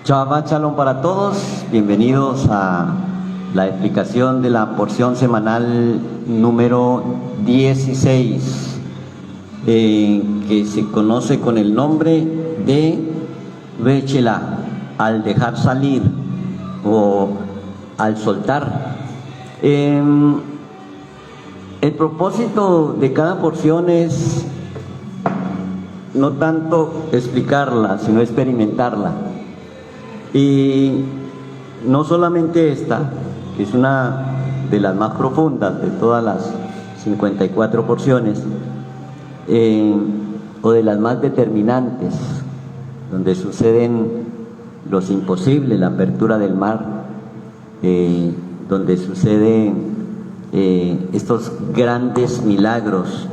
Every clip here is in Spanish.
Shabbat Shalom para todos, bienvenidos a la explicación de la porción semanal número 16, que se conoce con el nombre de Vechela, al dejar salir o al soltar. El propósito de cada porción es no tanto explicarla, sino experimentarla. Y no solamente esta, que es una de las más profundas de todas las 54 porciones, o de las más determinantes, donde suceden los imposibles, la apertura del mar, donde suceden estos grandes milagros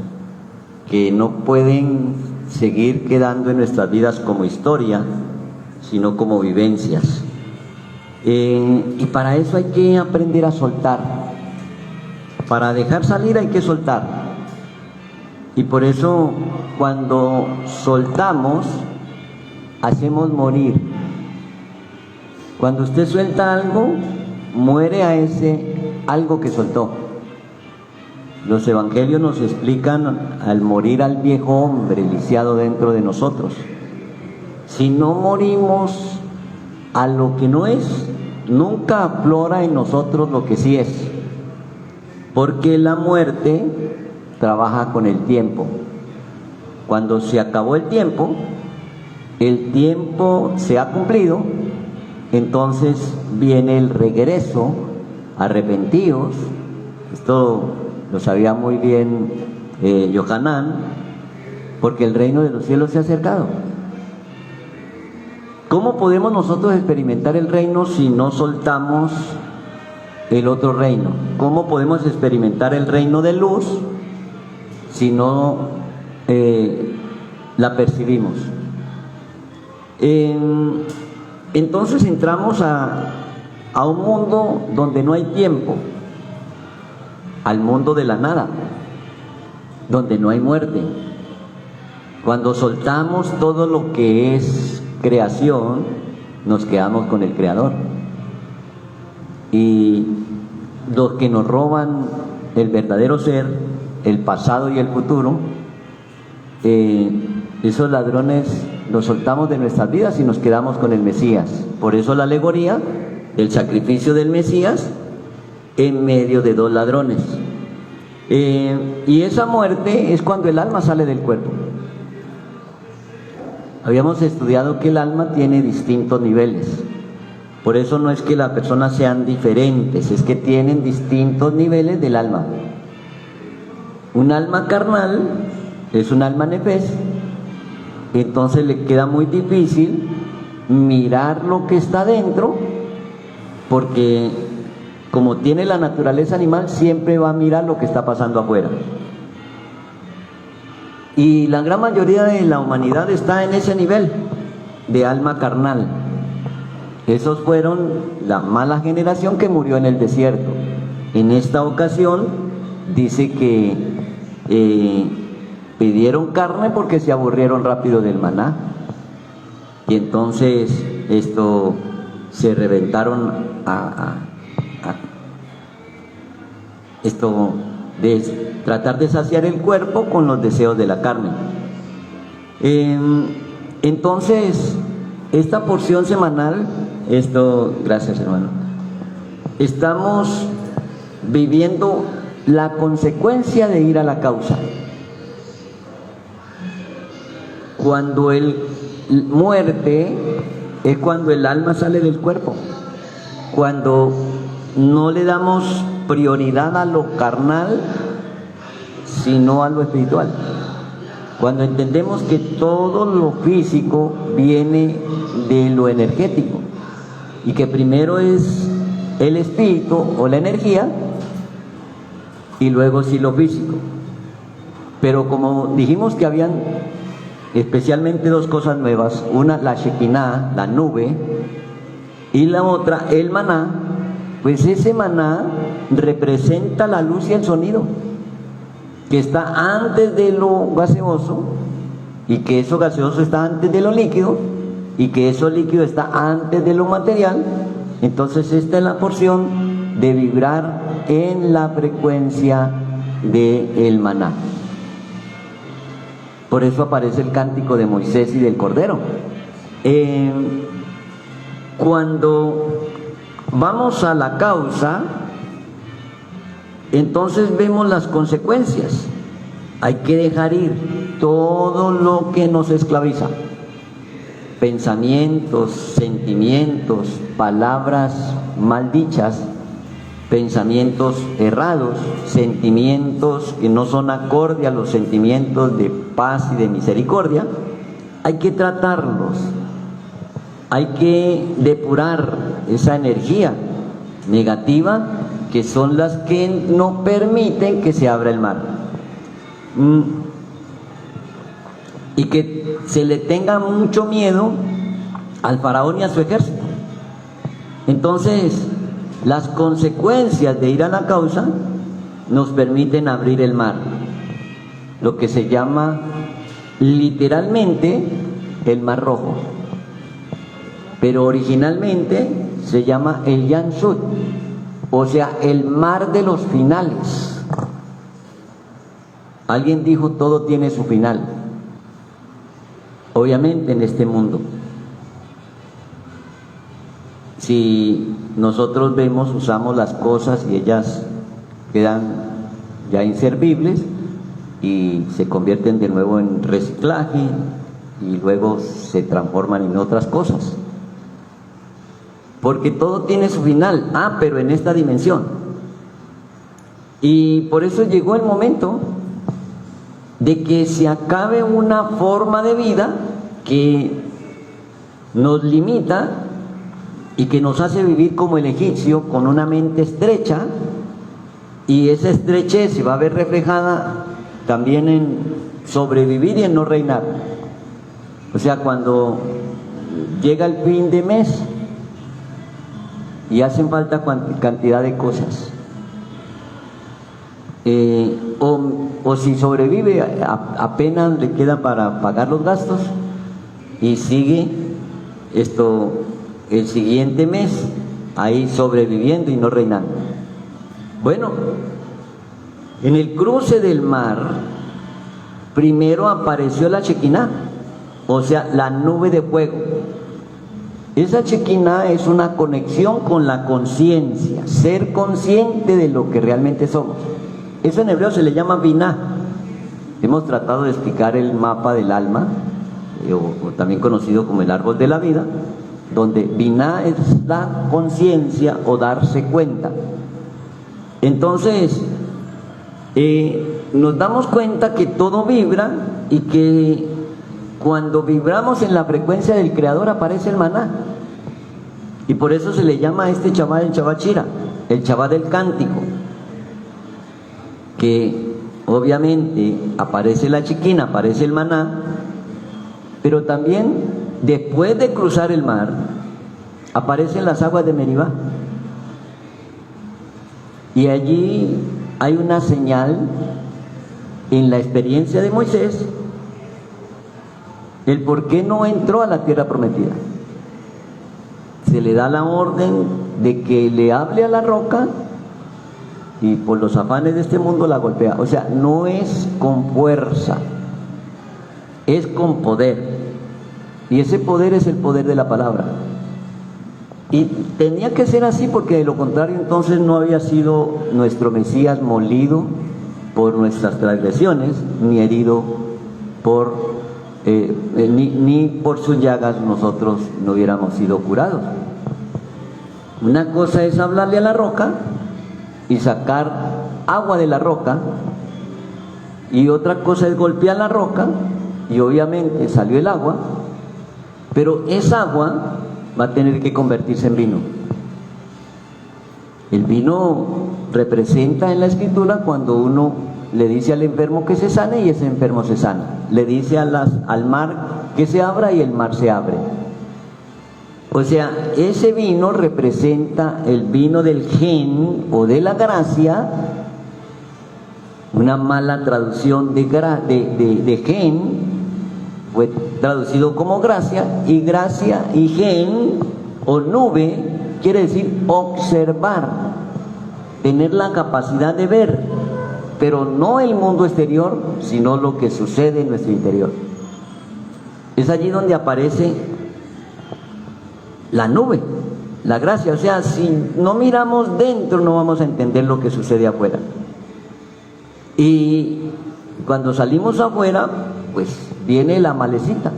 que no pueden seguir quedando en nuestras vidas como historia, sino como vivencias. Y para eso hay que aprender a soltar. Para dejar salir hay que soltar. Y por eso cuando soltamos, hacemos morir. Cuando usted suelta algo, muere a ese algo que soltó. Los evangelios nos explican al morir al viejo hombre lisiado dentro de nosotros. Si no morimos a lo que no es, nunca aflora en nosotros lo que sí es, porque la muerte trabaja con el tiempo. Cuando se acabó el tiempo se ha cumplido, entonces viene el regreso, arrepentidos. Esto lo sabía muy bien Yohanan, porque el reino de los cielos se ha acercado. ¿Cómo podemos nosotros experimentar el reino si no soltamos el otro reino? ¿Cómo podemos experimentar el reino de luz si no la percibimos? Entonces entramos a un mundo donde no hay tiempo, al mundo de la nada, donde no hay muerte. Cuando soltamos todo lo que es creación, nos quedamos con el Creador. Y los que nos roban el verdadero ser, el pasado y el futuro, esos ladrones los soltamos de nuestras vidas y nos quedamos con el Mesías. Por eso la alegoría del sacrificio del Mesías en medio de dos ladrones. Y esa muerte es cuando el alma sale del cuerpo. Habíamos estudiado que el alma tiene distintos niveles. Por eso no es que las personas sean diferentes, es que tienen distintos niveles del alma. Un alma carnal es un alma nefes, entonces le queda muy difícil mirar lo que está dentro, porque como tiene la naturaleza animal, siempre va a mirar lo que está pasando afuera. Y la gran mayoría de la humanidad está en ese nivel de alma carnal. Esos fueron la mala generación que murió en el desierto. En esta ocasión dice que pidieron carne porque se aburrieron rápido del maná. Y entonces se reventaron de tratar de saciar el cuerpo con los deseos de la carne. Entonces, esta porción semanal, gracias hermano, estamos viviendo la consecuencia de ir a la causa. Cuando muerte es cuando el alma sale del cuerpo, cuando no le damos prioridad a lo carnal sino a lo espiritual, cuando entendemos que todo lo físico viene de lo energético y que primero es el espíritu o la energía y luego sí lo físico. Pero como dijimos que habían especialmente dos cosas nuevas, una la Shekinah, la nube, y la otra el maná, pues ese maná representa la luz y el sonido, que está antes de lo gaseoso, y que eso gaseoso está antes de lo líquido, y que eso líquido está antes de lo material, entonces esta es la porción de vibrar en la frecuencia del maná. Por eso aparece el cántico de Moisés y del Cordero. Cuando vamos a la causa, entonces vemos las consecuencias. Hay que dejar ir todo lo que nos esclaviza. Pensamientos, sentimientos, palabras mal dichas, pensamientos errados, sentimientos que no son acorde a los sentimientos de paz y de misericordia. Hay que tratarlos, hay que depurar esa energía negativa que son las que no permiten que se abra el mar y que se le tenga mucho miedo al faraón y a su ejército. Entonces, las consecuencias de ir a la causa nos permiten abrir el mar, lo que se llama literalmente el Mar Rojo, pero originalmente se llama el Yam Sud, o sea, el mar de los finales. Alguien dijo, todo tiene su final. Obviamente en este mundo, si nosotros vemos, usamos las cosas y ellas quedan ya inservibles y se convierten de nuevo en reciclaje y luego se transforman en otras cosas, porque todo tiene su final, pero en esta dimensión. Y por eso llegó el momento de que se acabe una forma de vida que nos limita y que nos hace vivir como el egipcio, con una mente estrecha, y esa estrechez se va a ver reflejada también en sobrevivir y en no reinar. O sea, cuando llega el fin de mes y hacen falta cantidad de cosas, o si sobrevive, apenas le queda para pagar los gastos y sigue el siguiente mes ahí sobreviviendo y no reinando. Bueno, en el cruce del mar primero apareció la Shekinah, o sea, la nube de fuego. Esa Shekinah es una conexión con la conciencia, ser consciente de lo que realmente somos. Eso en hebreo se le llama Binah. Hemos tratado de explicar el mapa del alma, o también conocido como el árbol de la vida, donde Binah es la conciencia o darse cuenta. Entonces, nos damos cuenta que todo vibra y que cuando vibramos en la frecuencia del Creador aparece el maná. Y por eso se le llama a este Shabbat el Shabbat Shira, el Shabbat del cántico, que obviamente aparece la Shekinah, aparece el maná, pero también después de cruzar el mar aparecen las aguas de Meribá, y allí hay una señal en la experiencia de Moisés, el por qué no entró a la tierra prometida. Se le da la orden de que le hable a la roca y por los afanes de este mundo la golpea. O sea, no es con fuerza, es con poder, y ese poder es el poder de la palabra. Y tenía que ser así, porque de lo contrario entonces no había sido nuestro Mesías molido por nuestras transgresiones, ni herido por ni por sus llagas nosotros no hubiéramos sido curados. Una cosa es hablarle a la roca y sacar agua de la roca, y otra cosa es golpear la roca y obviamente salió el agua, pero esa agua va a tener que convertirse en vino. El vino representa en la escritura cuando uno le dice al enfermo que se sane y ese enfermo se sana. Le dice al mar que se abra y el mar se abre. O sea, ese vino representa el vino del gen o de la gracia, una mala traducción de gen, fue traducido como gracia, y gracia y gen o nube quiere decir observar, tener la capacidad de ver, pero no el mundo exterior, sino lo que sucede en nuestro interior. Es allí donde aparece la nube, la gracia. O sea, si no miramos dentro, no vamos a entender lo que sucede afuera. Y cuando salimos afuera, pues viene la Amalecita.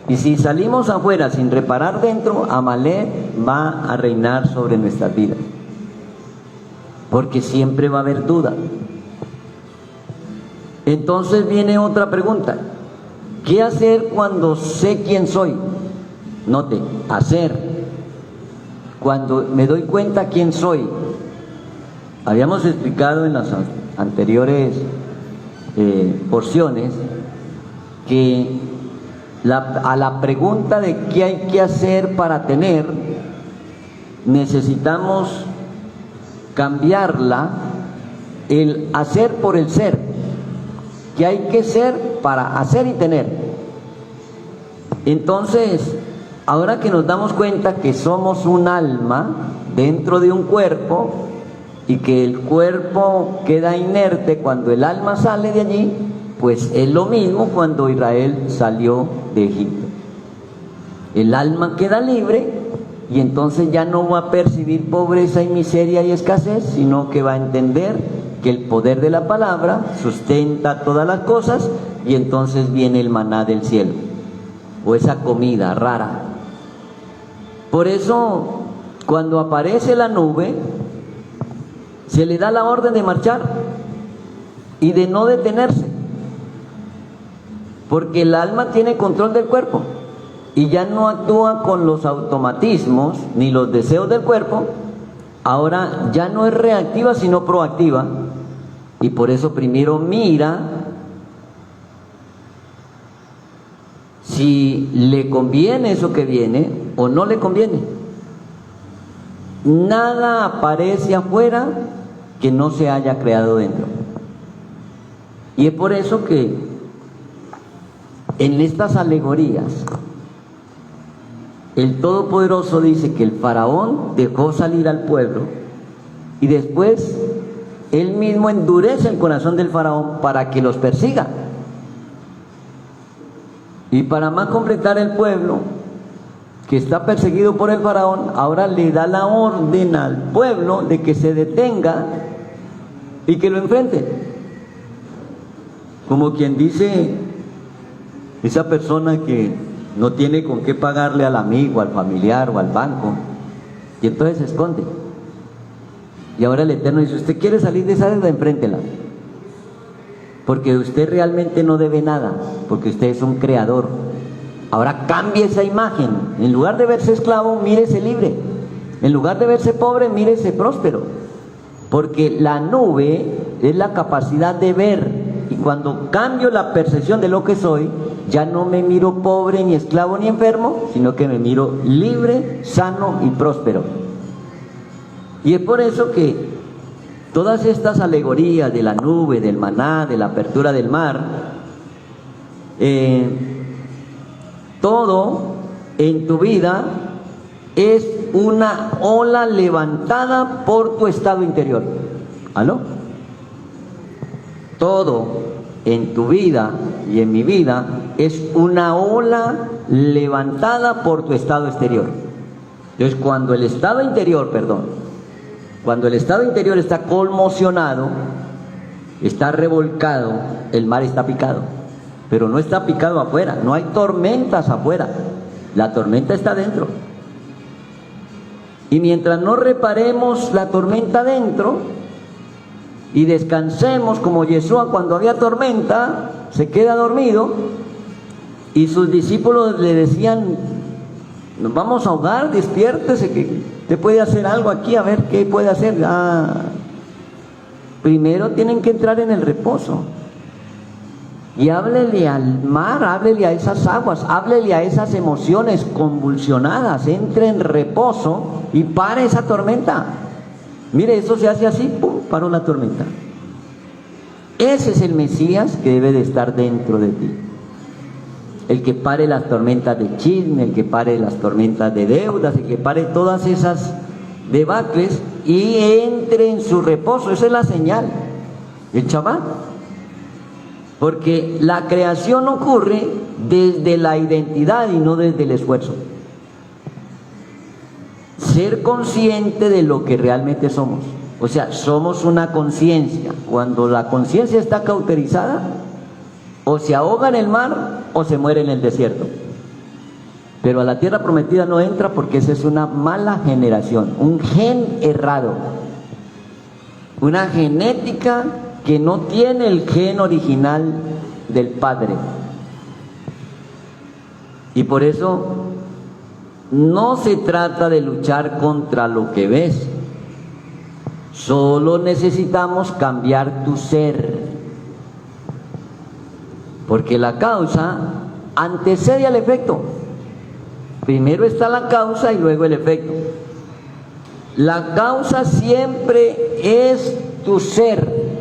Y si salimos afuera sin reparar dentro, Amalek va a reinar sobre nuestras vidas, porque siempre va a haber duda. Entonces viene otra pregunta: ¿qué hacer cuando sé quién soy? Note, hacer. Cuando me doy cuenta quién soy. Habíamos explicado en las anteriores porciones que a la pregunta de qué hay que hacer para tener, necesitamos cambiarla, el hacer por el ser. ¿Qué hay que ser para hacer y tener? Entonces, ahora que nos damos cuenta que somos un alma dentro de un cuerpo y que el cuerpo queda inerte cuando el alma sale de allí, pues es lo mismo cuando Israel salió de Egipto. El alma queda libre y entonces ya no va a percibir pobreza y miseria y escasez, sino que va a entender que el poder de la palabra sustenta todas las cosas, y entonces viene el maná del cielo, o esa comida rara. Por eso, cuando aparece la nube, se le da la orden de marchar y de no detenerse, porque el alma tiene control del cuerpo y ya no actúa con los automatismos ni los deseos del cuerpo. Ahora ya no es reactiva sino proactiva, y por eso primero mira si le conviene eso que viene o no le conviene. Nada aparece afuera que no se haya creado dentro. Y es por eso que en estas alegorías el Todopoderoso dice que el faraón dejó salir al pueblo y después él mismo endurece el corazón del faraón para que los persiga. Y para más completar, el pueblo que está perseguido por el faraón ahora le da la orden al pueblo de que se detenga y que lo enfrente. Como quien dice, esa persona que no tiene con qué pagarle al amigo, al familiar o al banco, y entonces se esconde. Y ahora el Eterno dice: usted quiere salir de esa deuda, enfréntela, porque usted realmente no debe nada, porque usted es un creador. Ahora cambie esa imagen. En lugar de verse esclavo, mírese libre. En lugar de verse pobre, mírese próspero, porque la nube es la capacidad de ver. Y cuando cambio la percepción de lo que soy, ya no me miro pobre, ni esclavo, ni enfermo, sino que me miro libre, sano y próspero. Y es por eso que todas estas alegorías de la nube, del maná, de la apertura del mar, todo en tu vida es una ola levantada por tu estado interior. ¿Aló? Todo en tu vida y en mi vida es una ola levantada por tu estado exterior. Entonces, cuando el estado interior está conmocionado, está revolcado, el mar está picado, pero no está picado afuera, no hay tormentas afuera, la tormenta está dentro. Y mientras no reparemos la tormenta dentro y descansemos, como Yeshua cuando había tormenta se queda dormido, y sus discípulos le decían: nos vamos a ahogar, despiértese, que usted puede hacer algo aquí, a ver qué puede hacer. Primero tienen que entrar en el reposo. Y háblele al mar, háblele a esas aguas, háblele a esas emociones convulsionadas, entre en reposo y pare esa tormenta. Mire, eso se hace así, ¡pum!, paró la tormenta. Ese es el Mesías que debe de estar dentro de ti. el que pare las tormentas de chisme, el que pare las tormentas de deudas, el que pare todas esas debacles y entre en su reposo. Esa es la señal, el Shabbat. Porque la creación ocurre desde la identidad y no desde el esfuerzo. Ser consciente de lo que realmente somos. O sea, somos una conciencia. Cuando la conciencia está cauterizada, o se ahoga en el mar o se muere en el desierto. Pero a la tierra prometida no entra porque esa es una mala generación, un gen errado, una genética que no tiene el gen original del Padre. Y por eso no se trata de luchar contra lo que ves, solo necesitamos cambiar tu ser, porque la causa antecede al efecto. Primero está la causa y luego el efecto. La causa siempre es tu ser.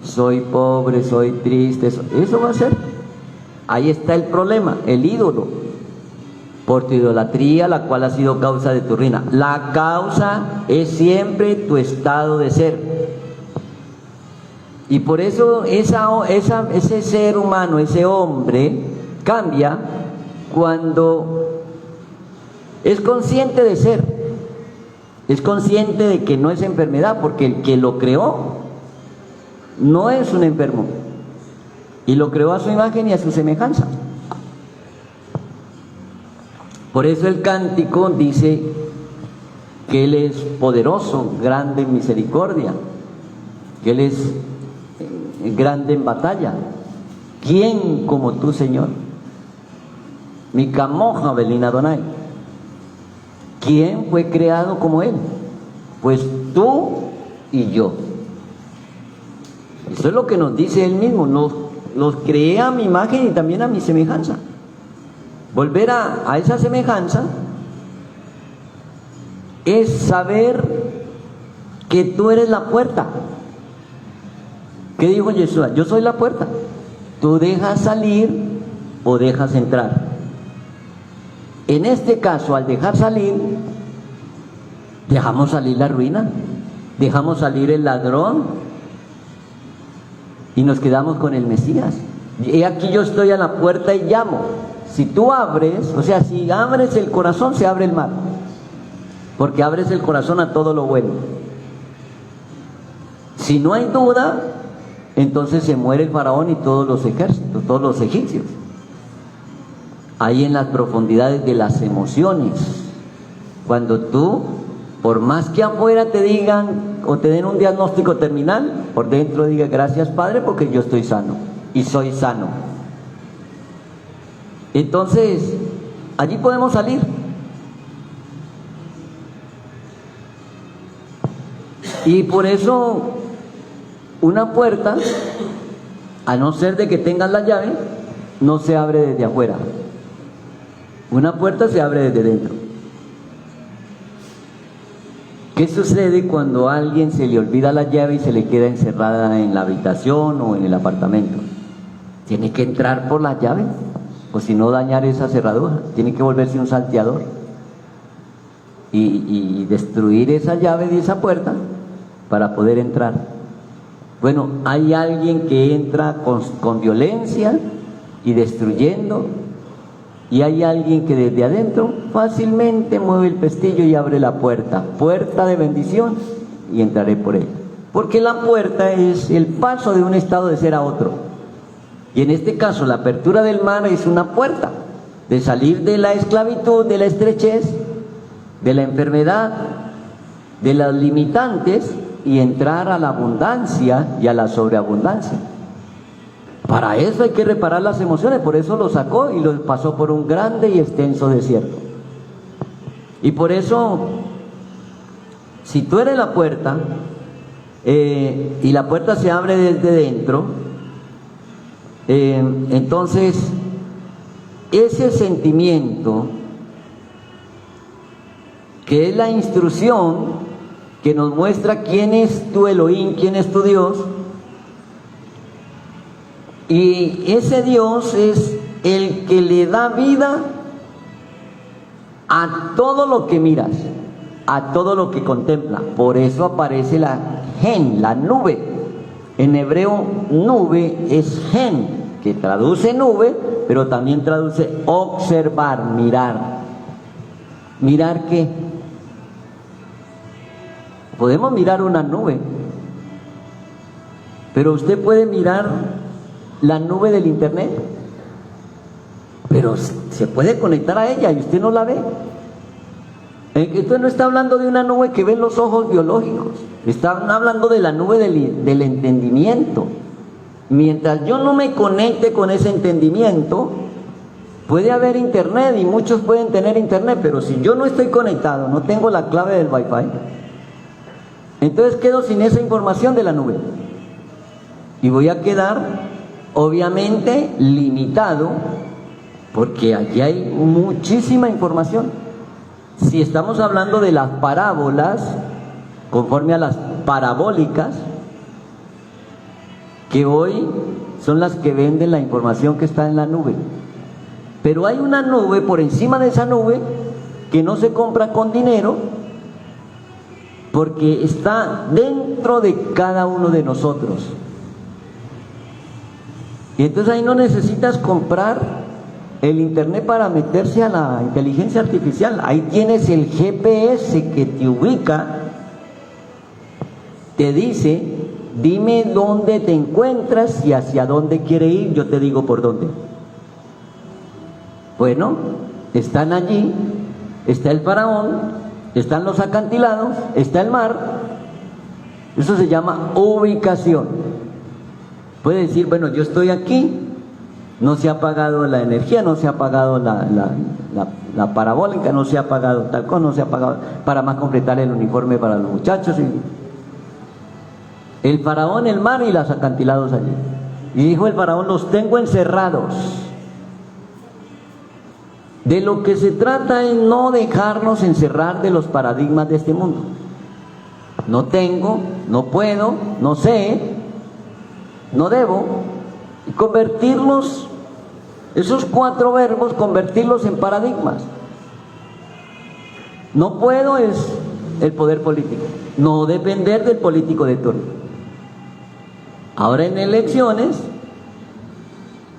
Soy pobre, soy triste, eso va a ser. Ahí está el problema, el ídolo, por tu idolatría, la cual ha sido causa de tu ruina. La causa es siempre tu estado de ser. Y por eso ese ser humano, ese hombre, cambia cuando es consciente de ser, es consciente de que no es enfermedad, porque el que lo creó no es un enfermo y lo creó a su imagen y a su semejanza. Por eso el cántico dice que Él es poderoso, grande en misericordia, que Él es grande en batalla. ¿Quién como tú, Señor? Mi camoja Belina Adonai. ¿Quién fue creado como Él? Pues tú y yo. Eso es lo que nos dice Él mismo. Los creé a mi imagen y también a mi semejanza. Volver a esa semejanza es saber que tú eres la puerta. ¿Qué dijo Yeshua? Yo soy la puerta. Tú dejas salir o dejas entrar. En este caso, al dejar salir, dejamos salir la ruina, dejamos salir el ladrón y nos quedamos con el Mesías. Y aquí yo estoy a la puerta y llamo. Si tú abres, o sea, si abres el corazón, se abre el mar, porque abres el corazón a todo lo bueno. Si no hay duda, entonces se muere el faraón y todos los ejércitos, todos los egipcios. Ahí en las profundidades de las emociones, cuando tú, por más que afuera te digan o te den un diagnóstico terminal, por dentro diga gracias Padre porque yo estoy sano y soy sano. Entonces allí podemos salir. Y por eso una puerta, a no ser de que tengas la llave, no se abre desde afuera. Una puerta se abre desde dentro. ¿Qué sucede cuando a alguien se le olvida la llave y se le queda encerrada en la habitación o en el apartamento? Tiene que entrar por la llave, o si no dañar esa cerradura. Tiene que volverse un salteador y destruir esa llave de esa puerta para poder entrar. Bueno, hay alguien que entra con violencia y destruyendo, y hay alguien que desde adentro fácilmente mueve el pestillo y abre la puerta de bendición, y entraré por él. Porque la puerta es el paso de un estado de ser a otro, y en este caso la apertura del mar es una puerta de salir de la esclavitud, de la estrechez, de la enfermedad, de las limitantes, y entrar a la abundancia y a la sobreabundancia. Para eso hay que reparar las emociones, por eso lo sacó y lo pasó por un grande y extenso desierto. Y por eso, si tú eres la puerta, y la puerta se abre desde dentro, entonces ese sentimiento, que es la instrucción que nos muestra quién es tu Elohim, quién es tu Dios, Y ese Dios es el que le da vida a todo lo que miras, a todo lo que contempla. Por eso aparece la gen, la nube. En hebreo nube es gen, que traduce nube, pero también traduce observar, mirar. ¿Mirar qué? Podemos mirar una nube, pero usted puede mirar la nube del internet, pero se puede conectar a ella y usted no la ve. Usted no está hablando de una nube que ven los ojos biológicos, están hablando de la nube del entendimiento. Mientras yo no me conecte con ese entendimiento, puede haber internet y muchos pueden tener internet, pero si yo no estoy conectado, no tengo la clave del Wi-Fi, entonces quedo sin esa información de la nube y voy a quedar obviamente limitado, porque allí hay muchísima información. Si estamos hablando de las parábolas, conforme a las parabólicas, que hoy son las que venden la información que está en la nube, pero hay una nube por encima de esa nube que no se compra con dinero, porque está dentro de cada uno de nosotros. Y entonces ahí no necesitas comprar el internet para meterse a la inteligencia artificial. Ahí tienes el GPS que te ubica, te dice: dime dónde te encuentras y hacia dónde quiere ir, yo te digo por dónde. Bueno, están allí, está el faraón, están los acantilados, está el mar. Eso se llama ubicación. Puede decir, bueno, yo estoy aquí, no se ha apagado la energía, no se ha apagado la parabólica, no se ha apagado tal cosa, no se ha apagado, para más completar el uniforme para los muchachos. El faraón, el mar y los acantilados allí. Y dijo el faraón: los tengo encerrados. De lo que se trata es no dejarnos encerrar de los paradigmas de este mundo. No tengo, no puedo, no sé, no debo. Y convertirlos, esos 4 verbos, convertirlos en paradigmas. No puedo es el poder político. No depender del político de turno. Ahora en elecciones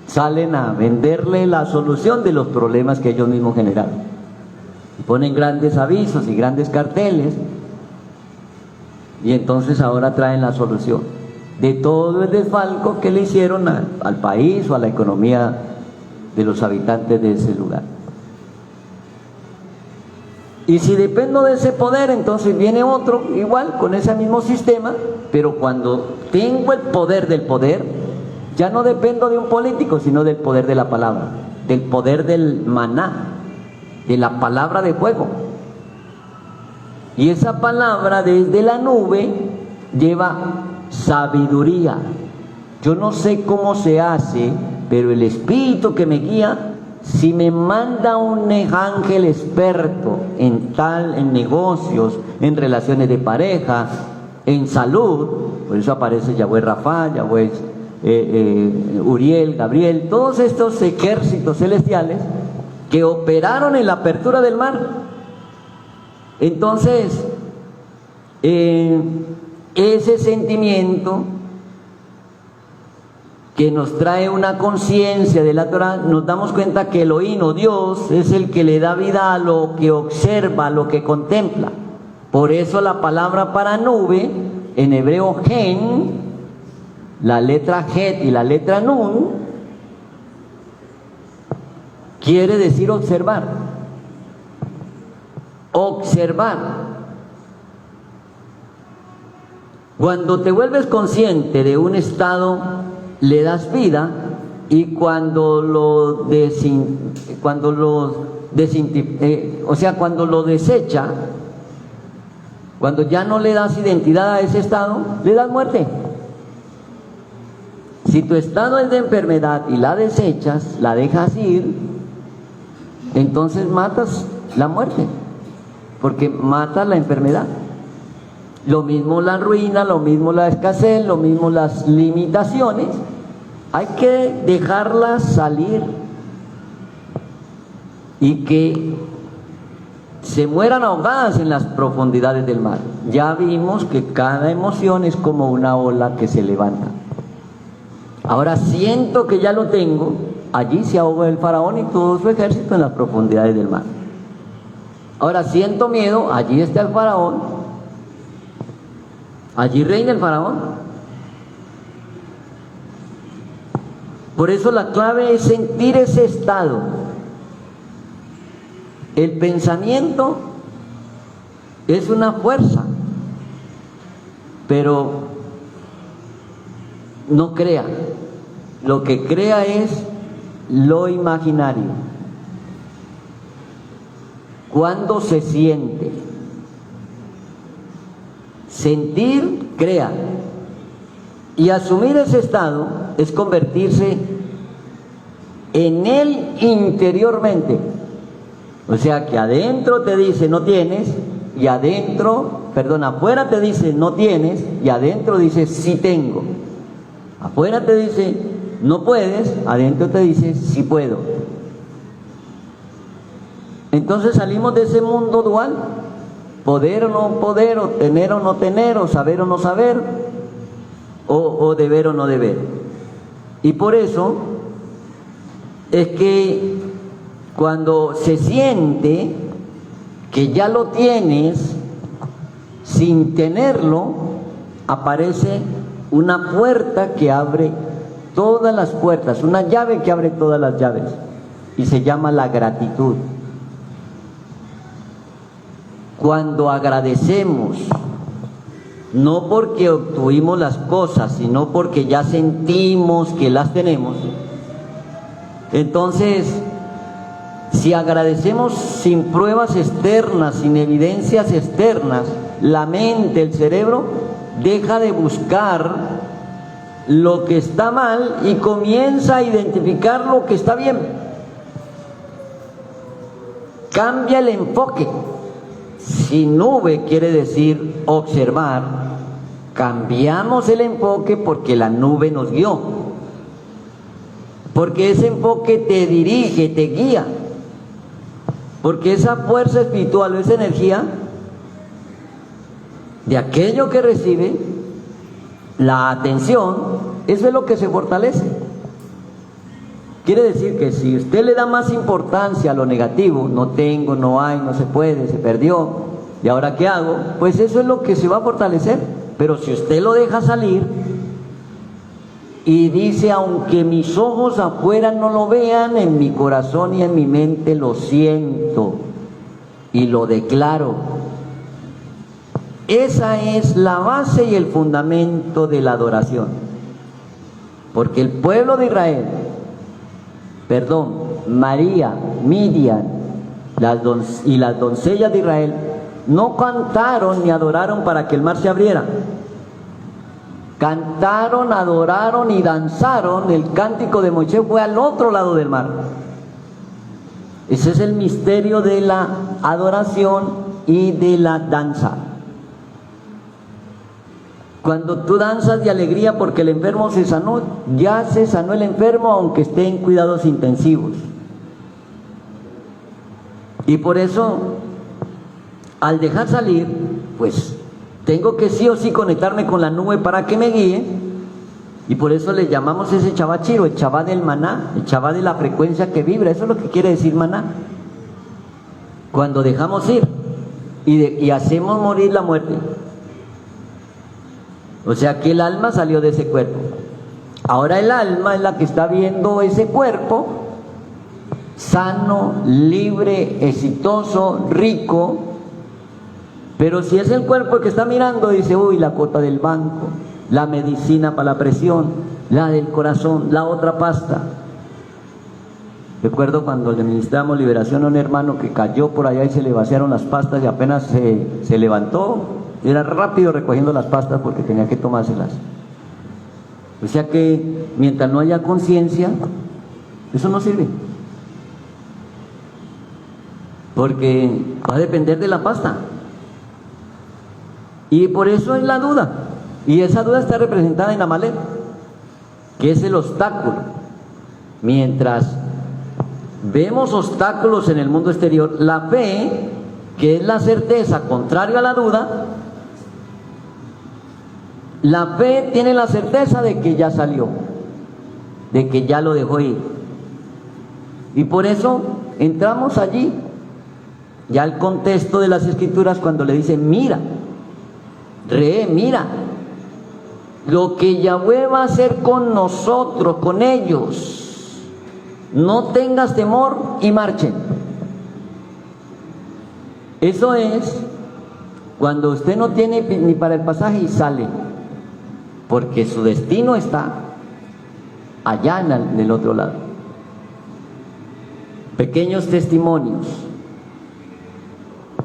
salen a venderle la solución de los problemas que ellos mismos generaron. Ponen grandes avisos y grandes carteles, y entonces ahora traen la solución de todo el desfalco que le hicieron al país o a la economía de los habitantes de ese lugar. Y si dependo de ese poder, entonces viene otro igual con ese mismo sistema, pero cuando tengo el poder del poder, ya no dependo de un político, sino del poder de la palabra, del poder del maná, de la palabra de fuego. Y esa palabra desde la nube lleva sabiduría. Yo no sé cómo se hace, pero el espíritu que me guía, si me manda un ángel experto en negocios, en relaciones de pareja, en salud, por eso aparece Yahweh Rafa, Yahweh Uriel, Gabriel, todos estos ejércitos celestiales que operaron en la apertura del mar. Entonces ese sentimiento que nos trae una conciencia de la Torah, nos damos cuenta que Elohim o Dios es el que le da vida a lo que observa, a lo que contempla. Por eso la palabra para nube en hebreo gen, la letra Het y la letra Nun, quiere decir observar. Observar. Cuando te vuelves consciente de un estado, le das vida, y cuando lo desecha, cuando ya no le das identidad a ese estado, le das muerte. Si tu estado es de enfermedad y la desechas, la dejas ir, entonces matas la muerte, porque matas la enfermedad. Lo mismo la ruina, lo mismo la escasez, lo mismo las limitaciones. Hay que dejarlas salir y que se mueran ahogadas en las profundidades del mar. Ya vimos que cada emoción es como una ola que se levanta. Ahora siento que ya lo tengo, allí se ahoga el faraón y todo su ejército en las profundidades del mar. Ahora siento miedo, allí está el faraón, allí reina el faraón. Por eso la clave es sentir ese estado. El pensamiento es una fuerza, pero no crea. Lo que crea es lo imaginario. Cuando se siente, sentir, crea. Y asumir ese estado es convertirse en él interiormente. O sea que adentro te dice no tienes, y afuera te dice no tienes, y adentro dice sí tengo. Afuera te dice no puedes, adentro te dice sí puedo. Entonces salimos de ese mundo dual, poder o no poder, o tener o no tener, o saber o no saber, o deber o no deber. Y por eso es que cuando se siente que ya lo tienes sin tenerlo, aparece una puerta que abre todas las puertas, una llave que abre todas las llaves, y se llama la gratitud. Cuando agradecemos, no porque obtuvimos las cosas, sino porque ya sentimos que las tenemos, entonces, si agradecemos sin pruebas externas, sin evidencias externas, la mente, el cerebro, deja de buscar lo que está mal y comienza a identificar lo que está bien. Cambia el enfoque. Si nube quiere decir observar, cambiamos el enfoque porque la nube nos guió. Porque ese enfoque te dirige, te guía. Porque esa fuerza espiritual o esa energía de aquello que recibe, la atención, eso es lo que se fortalece. Quiere decir que si usted le da más importancia a lo negativo, no tengo, no hay, no se puede, se perdió, ¿y ahora qué hago? Pues eso es lo que se va a fortalecer. Pero si usted lo deja salir y dice, aunque mis ojos afuera no lo vean, en mi corazón y en mi mente lo siento y lo declaro. Esa es la base y el fundamento de la adoración. Porque el pueblo de Israel, María, Miriam y las doncellas de Israel no cantaron ni adoraron para que el mar se abriera. Cantaron, adoraron y danzaron. El cántico de Moisés fue al otro lado del mar. Ese es el misterio de la adoración y de la danza. Cuando tú danzas de alegría porque el enfermo se sanó, ya se sanó el enfermo aunque esté en cuidados intensivos. Y por eso, al dejar salir, pues tengo que sí o sí conectarme con la nube para que me guíe. Y por eso le llamamos ese Shabbat Shiro, el Shabbat del maná, el Shabbat de la frecuencia que vibra. Eso es lo que quiere decir maná. Cuando dejamos ir y hacemos morir la muerte. O sea que el alma salió de ese cuerpo. Ahora el alma es la que está viendo ese cuerpo sano, libre, exitoso, rico. Pero si es el cuerpo el que está mirando, dice, uy, la cuota del banco, la medicina para la presión, la del corazón, la otra pasta. Recuerdo cuando le ministramos liberación a un hermano que cayó por allá y se le vaciaron las pastas y apenas se levantó, era rápido recogiendo las pastas porque tenía que tomárselas. O sea que mientras no haya conciencia, eso no sirve. Porque va a depender de la pasta. Y por eso es la duda. Y esa duda está representada en Amalek. que es el obstáculo. Mientras vemos obstáculos en el mundo exterior, la fe, que es la certeza contrario a la duda, la fe tiene la certeza de que ya salió, de que ya lo dejó ir. Y por eso entramos allí, ya al contexto de las Escrituras, cuando le dicen: mira, mira lo que Yahweh va a hacer con nosotros, con ellos. No tengas temor y marchen. Eso es cuando usted no tiene ni para el pasaje y sale, porque su destino está allá en el otro lado. Pequeños testimonios.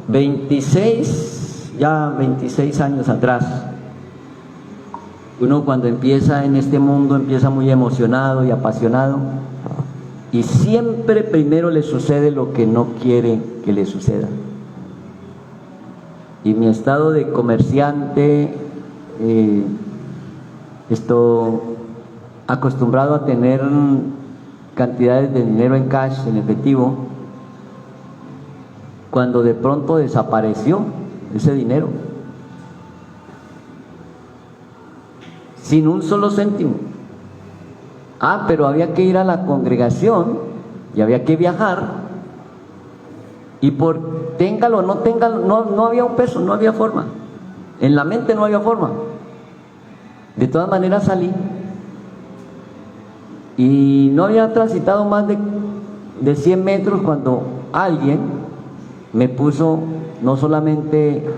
26 años atrás, uno cuando empieza en este mundo empieza muy emocionado y apasionado, y siempre primero le sucede lo que no quiere que le suceda. Y mi estado de comerciante, acostumbrado a tener cantidades de dinero en cash, en efectivo, cuando de pronto desapareció ese dinero, sin un solo céntimo. Pero había que ir a la congregación y había que viajar, y por téngalo o no téngalo, no había un peso, no había forma, en la mente no había forma. De todas maneras salí, y no había transitado más de 100 metros cuando alguien me puso no solamente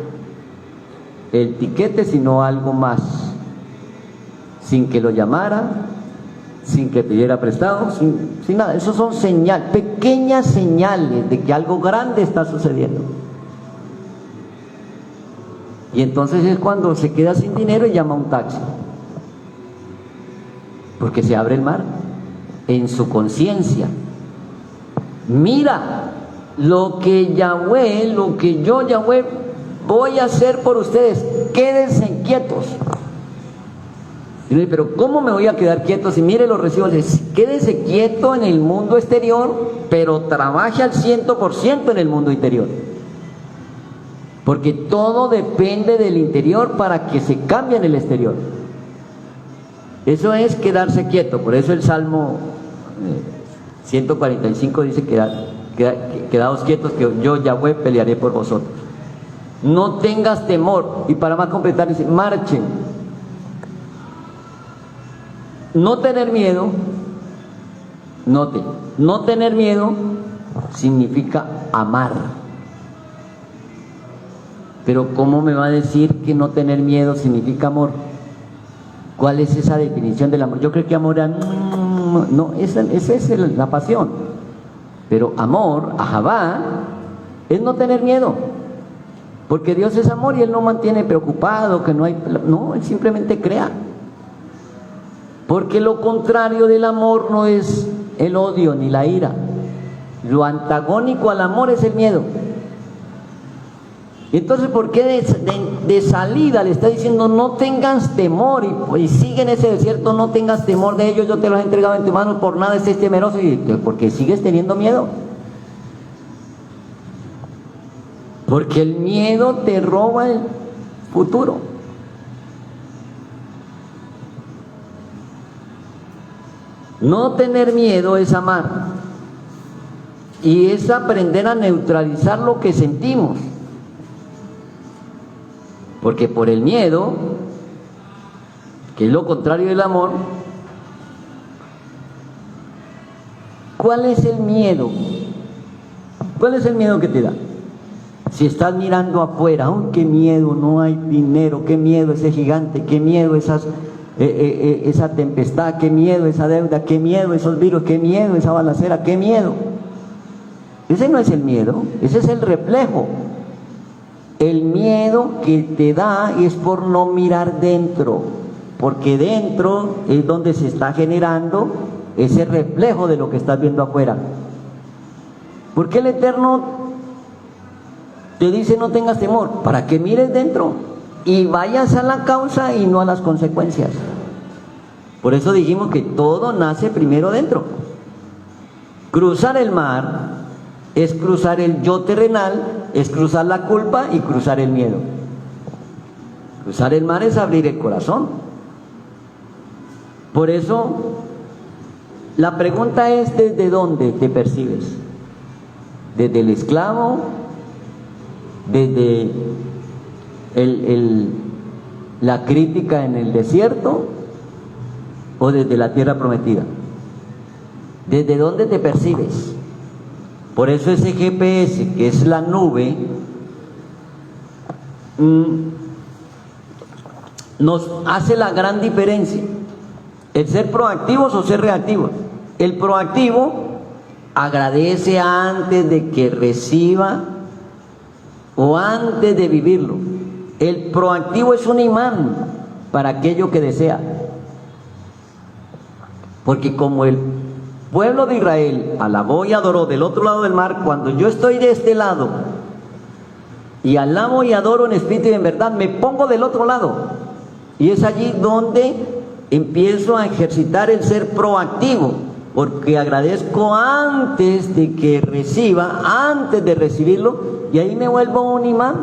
el tiquete, sino algo más, sin que lo llamara, sin que pidiera prestado, sin nada. Esos son señales, pequeñas señales de que algo grande está sucediendo. Y entonces es cuando se queda sin dinero y llama a un taxi, porque se abre el mar en su conciencia. Mira lo que Yahweh, lo que yo, Yahweh, voy a hacer por ustedes. Quédense quietos. Y dice: pero ¿cómo me voy a quedar quieto si mire los recibos? Quédese quieto en el mundo exterior, pero trabaje al 100% en el mundo interior, porque todo depende del interior para que se cambie en el exterior. Eso es quedarse quieto. Por eso el Salmo 145 dice: quedaos quietos, que yo, Yahweh, pelearé por vosotros. No tengas temor. Y para más completar dice: marchen. No tener miedo, no tener miedo significa amar. Pero ¿cómo me va a decir que no tener miedo significa amor? ¿Cuál es esa definición del amor? Yo creo que amor es, no, esa es la pasión. Pero amor, ahavá, es no tener miedo, porque Dios es amor y Él no mantiene preocupado que no hay, no, Él simplemente crea. Porque lo contrario del amor no es el odio ni la ira. Lo antagónico al amor es el miedo. Entonces, ¿por qué de salida le está diciendo no tengas temor y sigue en ese desierto? No tengas temor de ellos, yo te los he entregado en tu mano, por nada estés temeroso? Y porque sigues teniendo miedo. Porque el miedo te roba el futuro. No tener miedo es amar, y es aprender a neutralizar lo que sentimos, porque por el miedo, que es lo contrario del amor, ¿cuál es el miedo? ¿Cuál es el miedo que te da? Si estás mirando afuera, ¡oh, qué miedo! No hay dinero, qué miedo ese gigante, qué miedo esa tempestad, qué miedo esa deuda, qué miedo esos virus, qué miedo esa balacera, qué miedo. Ese no es el miedo, ese es el reflejo. El miedo que te da es por no mirar dentro, porque dentro es donde se está generando ese reflejo de lo que estás viendo afuera. ¿Por qué el Eterno te dice no tengas temor? Para que mires dentro y vayas a la causa y no a las consecuencias. Por eso dijimos que todo nace primero dentro. Cruzar el mar es cruzar el yo terrenal, es cruzar la culpa y cruzar el miedo. Cruzar el mar es abrir el corazón. Por eso, la pregunta es: ¿desde dónde te percibes? ¿Desde el esclavo? ¿Desde la crítica en el desierto? ¿O desde la tierra prometida? ¿Desde dónde te percibes? Por eso ese GPS, que es la nube, nos hace la gran diferencia. El ser proactivos o ser reactivos. El proactivo agradece antes de que reciba o antes de vivirlo. El proactivo es un imán para aquello que desea. Porque como el pueblo de Israel alabó y adoró del otro lado del mar, cuando yo estoy de este lado y alabo y adoro en espíritu y en verdad, me pongo del otro lado. Y es allí donde empiezo a ejercitar el ser proactivo, porque agradezco antes de que reciba, antes de recibirlo, y ahí me vuelvo un imán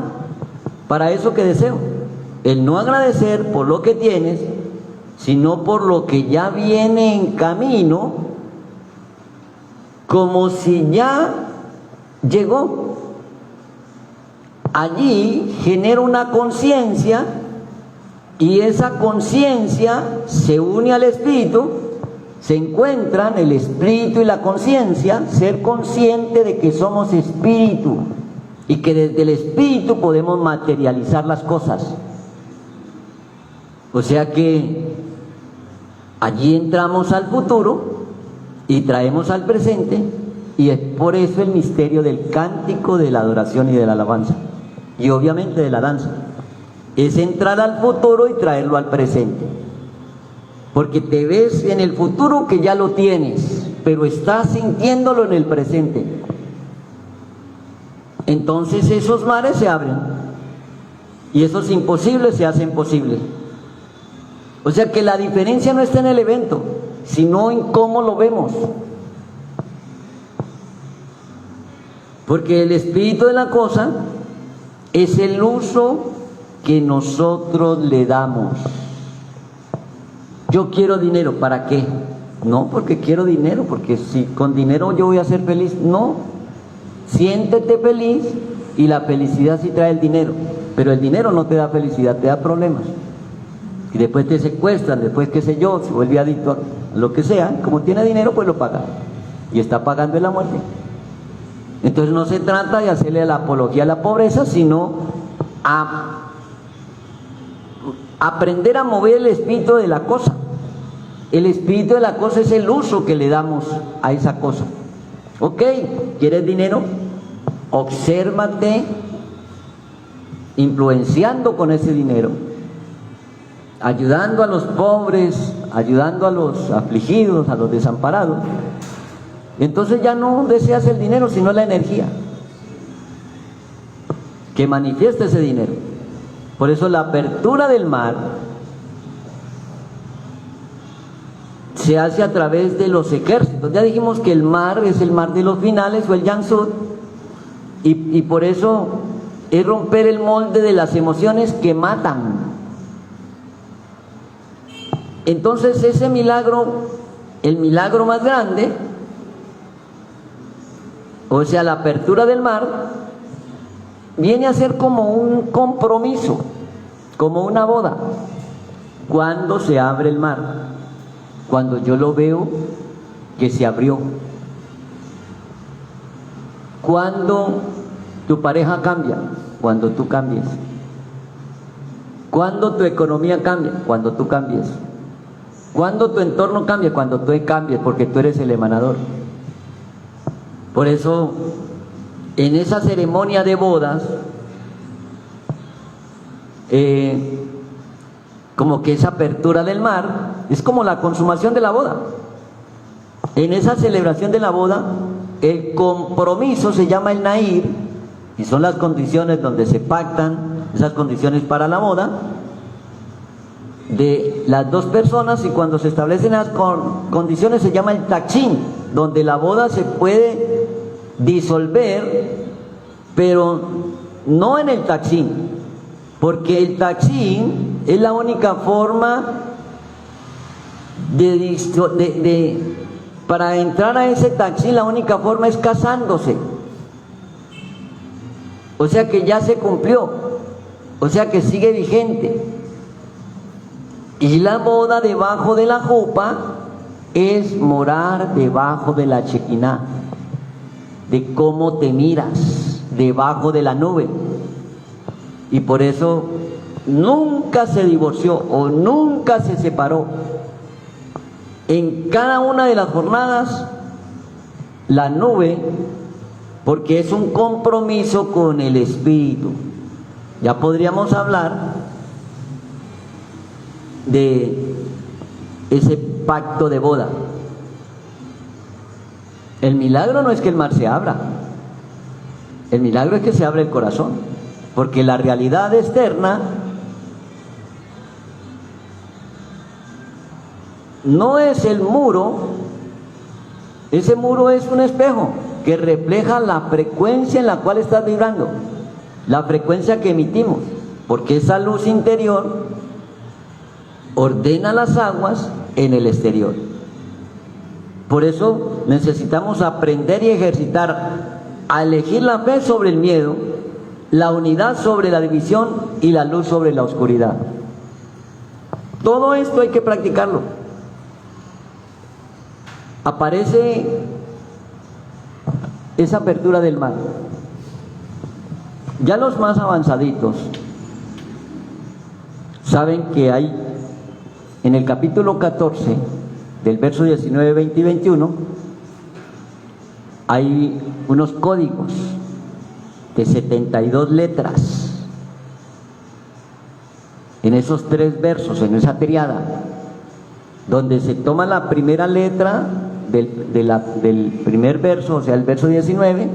para eso que deseo. El no agradecer por lo que tienes, sino por lo que ya viene en camino, como si ya llegó. Allí genera una conciencia, y esa conciencia se une al espíritu, se encuentran el espíritu y la conciencia, ser consciente de que somos espíritu y que desde el espíritu podemos materializar las cosas. O sea que allí entramos al futuro y traemos al presente, y es por eso el misterio del cántico, de la adoración y de la alabanza, y obviamente de la danza. Es entrar al futuro y traerlo al presente, porque te ves en el futuro que ya lo tienes, pero estás sintiéndolo en el presente. Entonces esos mares se abren y esos imposibles se hacen posibles. O sea que la diferencia no está en el evento, sino en cómo lo vemos. Porque el espíritu de la cosa es el uso que nosotros le damos. Yo quiero dinero, ¿para qué? No porque quiero dinero, porque si con dinero yo voy a ser feliz. No, siéntete feliz, y la felicidad sí trae el dinero, pero el dinero no te da felicidad, te da problemas. Y después te secuestran, después qué sé yo, se vuelve adicto a lo que sea. Como tiene dinero, pues lo paga, y está pagando en la muerte. Entonces no se trata de hacerle la apología a la pobreza, sino a aprender a mover el espíritu de la cosa. El espíritu de la cosa es el uso que le damos a esa cosa. Ok, ¿quieres dinero? Obsérvate influenciando con ese dinero, ayudando a los pobres, ayudando a los afligidos, a los desamparados. Entonces ya no deseas el dinero, sino la energía que manifiesta ese dinero. Por eso la apertura del mar se hace a través de los ejércitos. Ya dijimos que el mar es el mar de los finales, o el Yansud, y por eso es romper el molde de las emociones que matan. Entonces ese milagro, el milagro más grande, o sea, la apertura del mar, viene a ser como un compromiso, como una boda. Cuando se abre el mar, cuando yo lo veo que se abrió. Cuando tu pareja cambia, cuando tú cambies. Cuando tu economía cambia, cuando tú cambies. Cuando tu entorno cambia, cuando tú cambies, porque tú eres el emanador. Por eso, en esa ceremonia de bodas, como que esa apertura del mar es como la consumación de la boda. En esa celebración de la boda, el compromiso se llama el Nair, y son las condiciones donde se pactan esas condiciones para la boda. de las dos personas, y cuando se establecen las condiciones se llama el tachín, donde la boda se puede disolver, pero no en el tachín, porque el tachín es la única forma para entrar a ese tachín, la única forma es casándose. O sea que ya se cumplió, o sea que sigue vigente. Y la boda debajo de la jupa es morar debajo de la Shekinah, de cómo te miras debajo de la nube. Y por eso nunca se divorció o nunca se separó. En cada una de las jornadas, la nube, porque es un compromiso con el Espíritu. Ya podríamos hablar de ese pacto de boda. El milagro no es que el mar se abra, el milagro es que se abre el corazón, porque la realidad externa no es el muro, ese muro es un espejo que refleja la frecuencia en la cual estás vibrando, la frecuencia que emitimos, porque esa luz interior ordena las aguas en el exterior. Por eso necesitamos aprender y ejercitar a elegir la fe sobre el miedo, la unidad sobre la división y la luz sobre la oscuridad. Todo esto hay que practicarlo. Aparece esa apertura del mar. Ya los más avanzaditos saben que hay en el capítulo 14 del verso 19, 20 y 21 hay unos códigos de 72 letras en esos 3 versos, en esa triada, donde se toma la primera letra del primer verso, o sea el verso 19,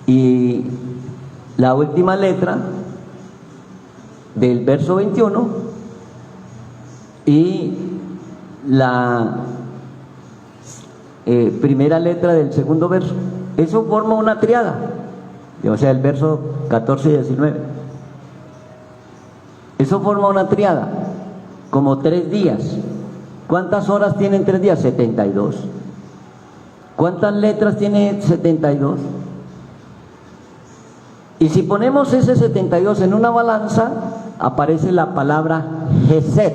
y la última letra del verso 21 y la primera letra del segundo verso. Eso forma una triada, o sea el verso 14 y 19. Eso forma una triada, como 3 días. ¿Cuántas horas tienen 3 días? 72. ¿Cuántas letras tiene 72? Y si ponemos ese 72 en una balanza, aparece la palabra Gesed,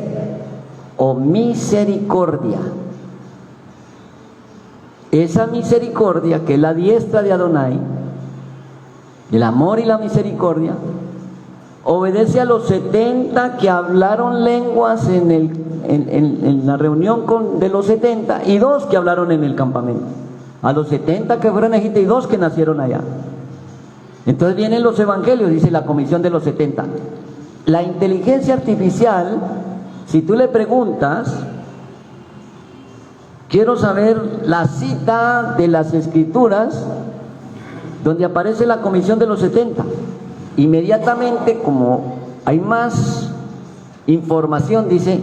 o misericordia. Esa misericordia, que es la diestra de Adonai, el amor y la misericordia, obedece a los 70 que hablaron lenguas en la reunión de los 70, y 2 que hablaron en el campamento. A los 70 que fueron a Egipto y 2 que nacieron allá. Entonces vienen los evangelios, dice la comisión de los 70. La inteligencia artificial, si tú le preguntas, quiero saber la cita de las escrituras donde aparece la comisión de los 70, inmediatamente, como hay más información, dice,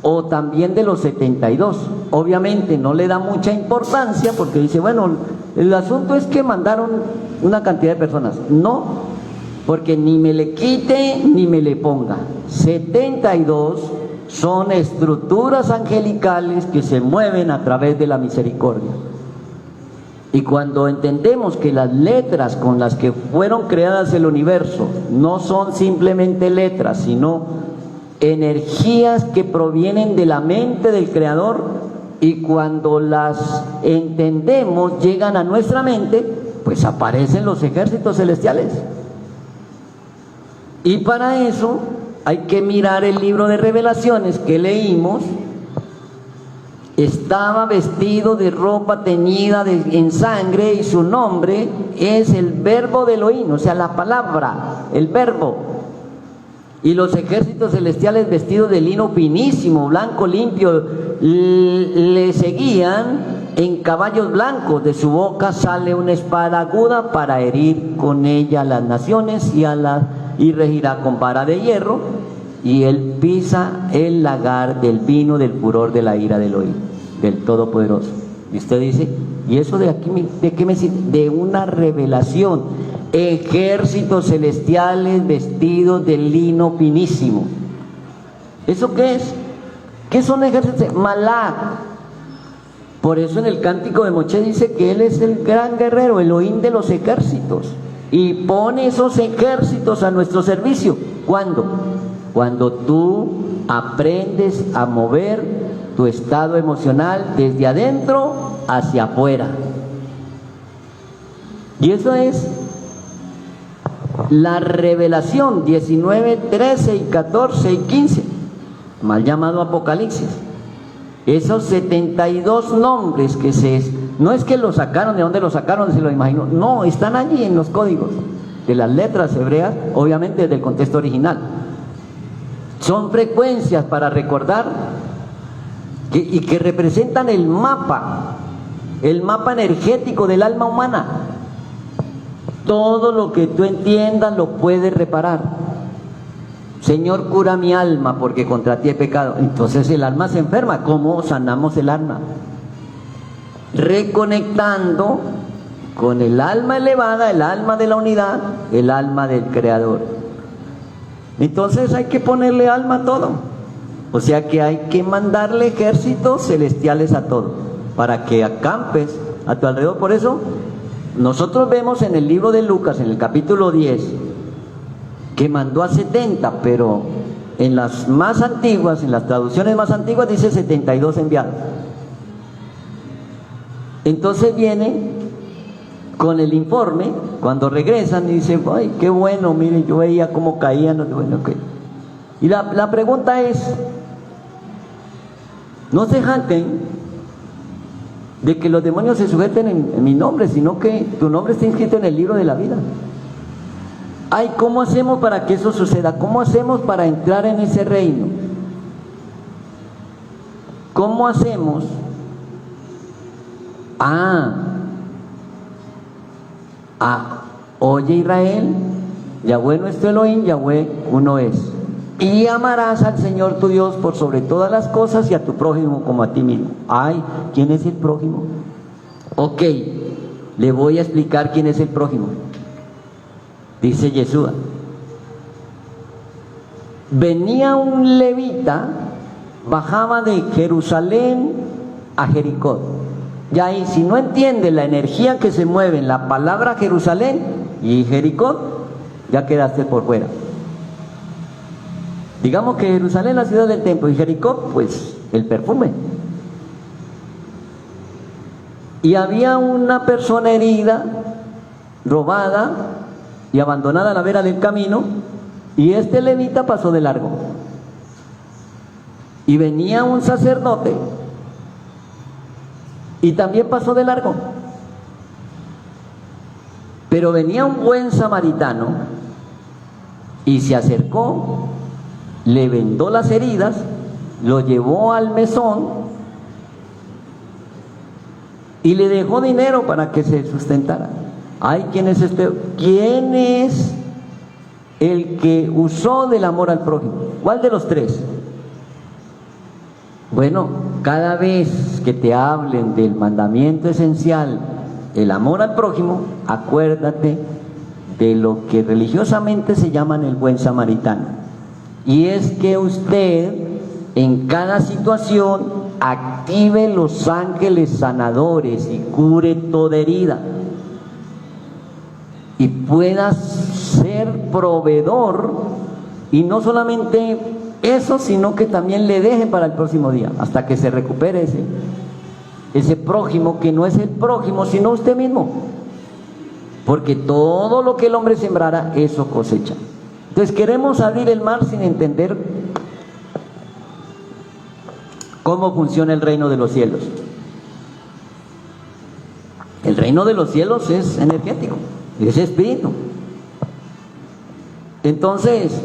o también de los 72. Obviamente no le da mucha importancia, porque dice, bueno, el asunto es que mandaron una cantidad de personas. No, porque ni me le quite ni me le ponga. 72 son estructuras angelicales que se mueven a través de la misericordia. Y cuando entendemos que las letras con las que fueron creadas el universo no son simplemente letras, sino energías que provienen de la mente del Creador, y cuando las entendemos, llegan a nuestra mente, pues aparecen los ejércitos celestiales. Y para eso hay que mirar el libro de Revelaciones que leímos. Estaba vestido de ropa teñida en sangre, y su nombre es el Verbo de Elohim, o sea, la palabra, el verbo. Y los ejércitos celestiales vestidos de lino finísimo, blanco, limpio, le seguían en caballos blancos. De su boca sale una espada aguda para herir con ella a las naciones, y regirá con vara de hierro. y él pisa el lagar del vino del furor de la ira del Todopoderoso. Y usted dice, ¿y eso de aquí de qué me sirve? De una revelación. Ejércitos celestiales vestidos de lino finísimo. ¿Eso qué es? ¿Qué son ejércitos? Malak. Por eso en el cántico de Moshe dice que él es el gran guerrero, el Elohim de los ejércitos, y pone esos ejércitos a nuestro servicio. ¿Cuándo? Cuando tú aprendes a mover tu estado emocional desde adentro hacia afuera. Y eso es la revelación 19, 13 y 14 y 15, mal llamado Apocalipsis. Esos 72 nombres no es que los sacaron, ¿de dónde los sacaron? Se lo imagino. No, están allí en los códigos de las letras hebreas, obviamente del contexto original. Son frecuencias para recordar y que representan el mapa energético del alma humana. Todo lo que tú entiendas lo puedes reparar. Señor, cura mi alma porque contra ti he pecado. Entonces el alma se enferma. ¿Cómo sanamos el alma? Reconectando con el alma elevada, el alma de la unidad, el alma del Creador. Entonces hay que ponerle alma a todo. O sea que hay que mandarle ejércitos celestiales a todo, para que acampes a tu alrededor. Por eso nosotros vemos en el libro de Lucas, en el capítulo 10, que mandó a 70, pero en las más antiguas, en las traducciones más antiguas dice 72 enviados. Entonces viene con el informe, cuando regresan y dicen, ay, qué bueno, mire, yo veía cómo caían. Bueno, okay. Y la pregunta es, no se jacten de que los demonios se sujeten en mi nombre, sino que tu nombre está inscrito en el libro de la vida. Ay, ¿cómo hacemos para que eso suceda? ¿Cómo hacemos para entrar en ese reino? ¿Cómo hacemos? Oye Israel, Yahweh nuestro Elohim, Yahweh uno es. Y amarás al Señor tu Dios por sobre todas las cosas y a tu prójimo como a ti mismo. Ay, ¿quién es el prójimo? Ok, le voy a explicar quién es el prójimo. Dice Yeshua, venía un levita, bajaba de Jerusalén a Jericó. Y ahí, si no entiendes la energía que se mueve en la palabra Jerusalén y Jericó, ya quedaste por fuera. Digamos que Jerusalén es la ciudad del templo y Jericó, pues el perfume. Y había una persona herida, robada y abandonada a la vera del camino, y este levita pasó de largo. Y venía un sacerdote y también pasó de largo. Pero venía un buen samaritano y se acercó, le vendó las heridas, lo llevó al mesón y le dejó dinero para que se sustentara. Ay, ¿quién es este? ¿Quién es el que usó del amor al prójimo? ¿Cuál de los tres? Bueno, cada vez que te hablen del mandamiento esencial, el amor al prójimo, acuérdate de lo que religiosamente se llaman el buen samaritano. Y es que usted en cada situación active los ángeles sanadores y cure toda herida. Y puedas ser proveedor, y no solamente eso, sino que también le deje para el próximo día, hasta que se recupere ese prójimo, que no es el prójimo, sino usted mismo. Porque todo lo que el hombre sembrara, eso cosecha. Entonces queremos abrir el mar sin entender cómo funciona el reino de los cielos. El reino de los cielos es energético, es espíritu. Entonces,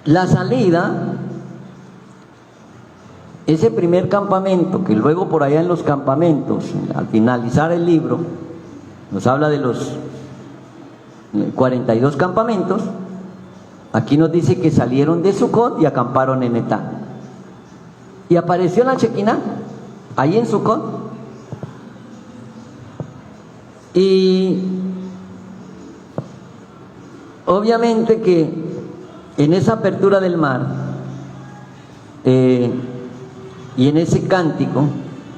la salida, ese primer campamento, que luego por allá en los campamentos, al finalizar el libro, nos habla de 42 campamentos. Aquí nos dice que salieron de Sucot y acamparon en Etán. Y apareció la Shekinah ahí en Sucot. Y obviamente que en esa apertura del mar y en ese cántico,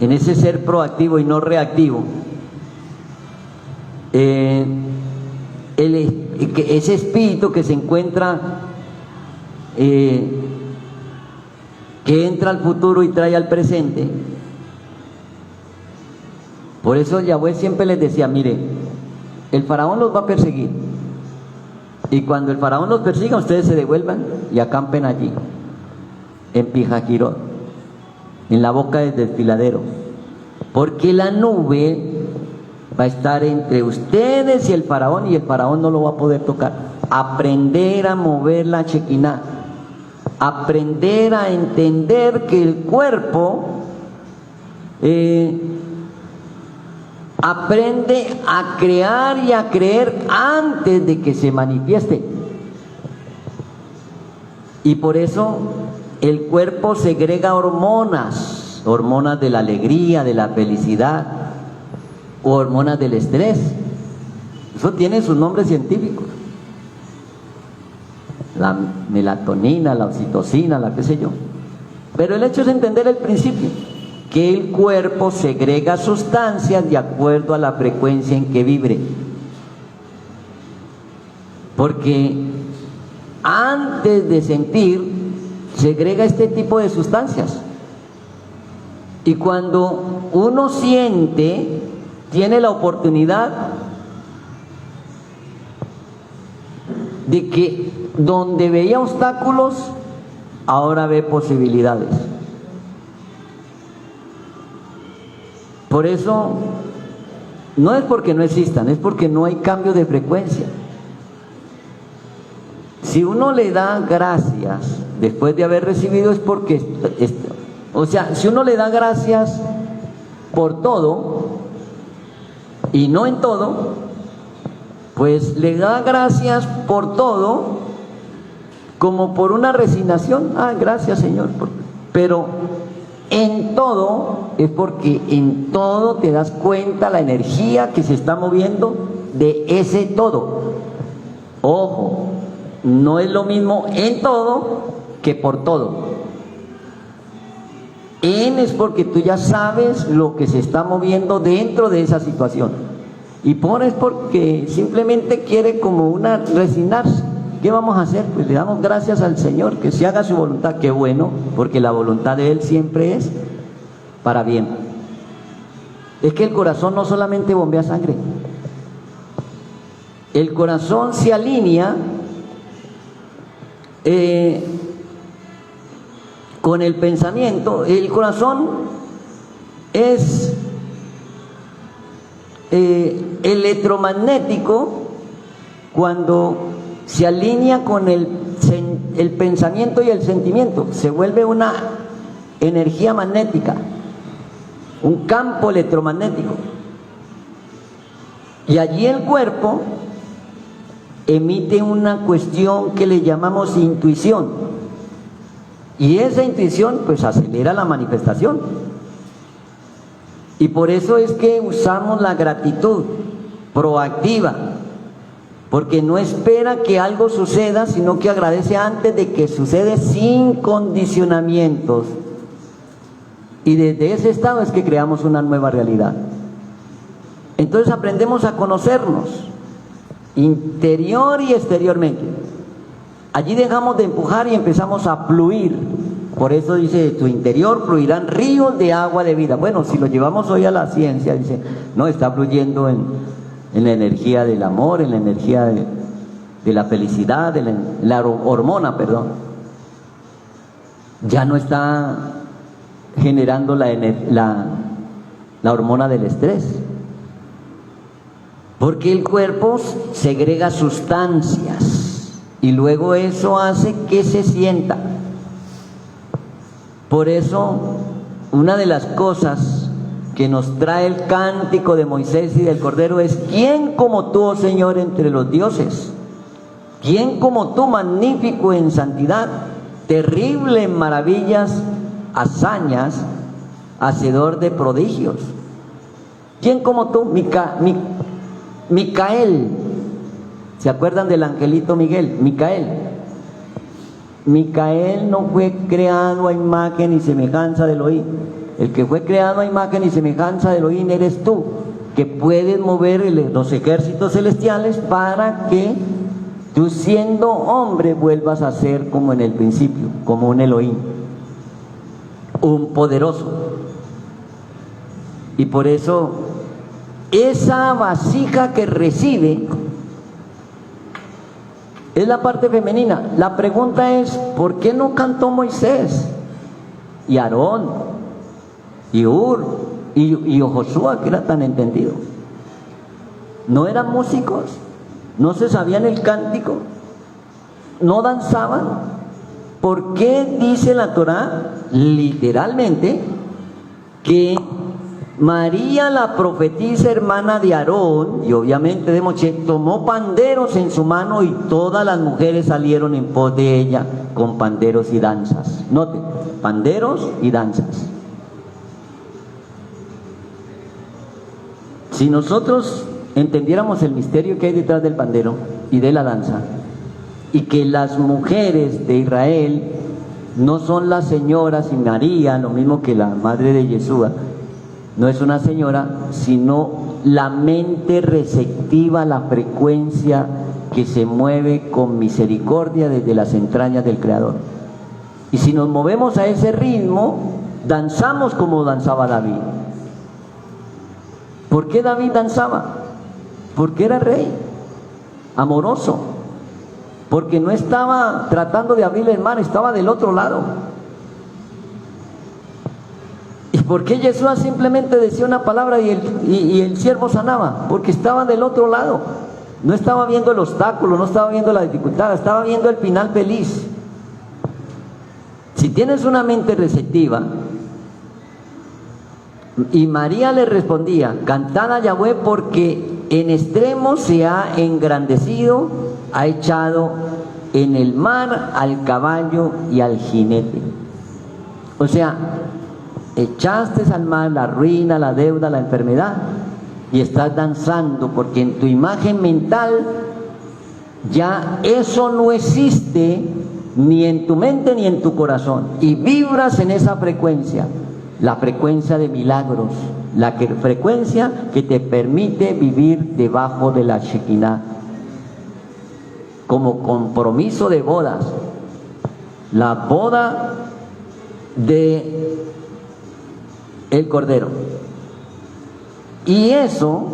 en ese ser proactivo y no reactivo, ese espíritu que se encuentra, que entra al futuro y trae al presente. Por eso Yahweh siempre les decía: mire, el faraón los va a perseguir, y cuando el faraón los persiga, ustedes se devuelvan y acampen allí, en Pijajirot, en la boca del desfiladero, porque la nube va a estar entre ustedes y el faraón no lo va a poder tocar. Aprender a mover la Shekinah, aprender a entender que el cuerpo aprende a crear y a creer antes de que se manifieste. Y por eso el cuerpo segrega hormonas de la alegría, de la felicidad, o hormonas del estrés. Eso tiene sus nombres científicos: la melatonina, la oxitocina, la qué sé yo. Pero el hecho es entender el principio, que el cuerpo segrega sustancias de acuerdo a la frecuencia en que vibre. Porque antes de sentir, segrega este tipo de sustancias. Y cuando uno siente, tiene la oportunidad de que donde veía obstáculos, ahora ve posibilidades. Por eso, no es porque no existan, es porque no hay cambio de frecuencia. Si uno le da gracias después de haber recibido, es porque, o sea, si uno le da gracias por todo y no en todo, pues le da gracias por todo como por una resignación. Ah, gracias, Señor. Pero en todo es porque en todo te das cuenta la energía que se está moviendo de ese todo. Ojo, no es lo mismo en todo que por todo. En es porque tú ya sabes lo que se está moviendo dentro de esa situación. Y por es porque simplemente quiere como una resignarse. ¿Qué vamos a hacer? Pues le damos gracias al Señor, que se haga su voluntad. Qué bueno, porque la voluntad de Él siempre es para bien. Es que el corazón no solamente bombea sangre, el corazón se alinea con el pensamiento. El corazón es electromagnético cuando se alinea con el pensamiento y el sentimiento. Se vuelve una energía magnética, un campo electromagnético. Y allí el cuerpo emite una cuestión que le llamamos intuición. Y esa intuición pues acelera la manifestación. Y por eso es que usamos la gratitud proactiva, porque no espera que algo suceda, sino que agradece antes de que sucede, sin condicionamientos. Y desde ese estado es que creamos una nueva realidad. Entonces aprendemos a conocernos interior y exteriormente. Allí dejamos de empujar y empezamos a fluir. Por eso dice: de tu interior fluirán ríos de agua de vida. Bueno, si lo llevamos hoy a la ciencia, dice, no, está fluyendo en la energía del amor, en la energía de la felicidad, de la hormona, perdón. Ya no está generando la hormona del estrés, porque el cuerpo segrega sustancias y luego eso hace que se sienta. Por eso, una de las cosas que nos trae el cántico de Moisés y del Cordero es: ¿quién como tú, oh Señor, entre los dioses? ¿Quién como tú, magnífico en santidad, terrible en maravillas, hazañas, hacedor de prodigios? ¿Quién como tú? Micael. ¿Se acuerdan del angelito Miguel? Micael no fue creado a imagen y semejanza de Elohim. El que fue creado a imagen y semejanza de Elohim eres tú, que puedes mover los ejércitos celestiales para que tú, siendo hombre, vuelvas a ser como en el principio, como un Elohim, un poderoso. Y por eso esa vasija que recibe es la parte femenina. La pregunta es: ¿por qué no cantó Moisés y Aarón y Ur y Josué, que era tan entendido? ¿No eran músicos? ¿No se sabían el cántico? ¿No danzaban? ¿Por qué dice la Torá literalmente que María, la profetisa hermana de Aarón y obviamente de Moshe, tomó panderos en su mano y todas las mujeres salieron en pos de ella con panderos y danzas? Noten, panderos y danzas. Si nosotros entendiéramos el misterio que hay detrás del pandero y de la danza, y que las mujeres de Israel no son las señoras, y María, lo mismo que la madre de Yeshua, no es una señora, sino la mente receptiva a la frecuencia que se mueve con misericordia desde las entrañas del Creador. Y si nos movemos a ese ritmo, danzamos como danzaba David. ¿Por qué David danzaba? Porque era rey, amoroso, porque no estaba tratando de abrir el mar, estaba del otro lado. ¿Y por qué Yeshua simplemente decía una palabra y el siervo sanaba? Porque estaba del otro lado, no estaba viendo el obstáculo, no estaba viendo la dificultad, estaba viendo el final feliz. Si tienes una mente receptiva, y María le respondía: cantad a Yahweh, porque en extremo se ha engrandecido, ha echado en el mar al caballo y al jinete. O sea, echaste al mar la ruina, la deuda, la enfermedad, y estás danzando porque en tu imagen mental ya eso no existe, ni en tu mente ni en tu corazón, y vibras en esa frecuencia, la frecuencia de milagros, la frecuencia que te permite vivir debajo de la Shekinah como compromiso de bodas, la boda de el Cordero. Y eso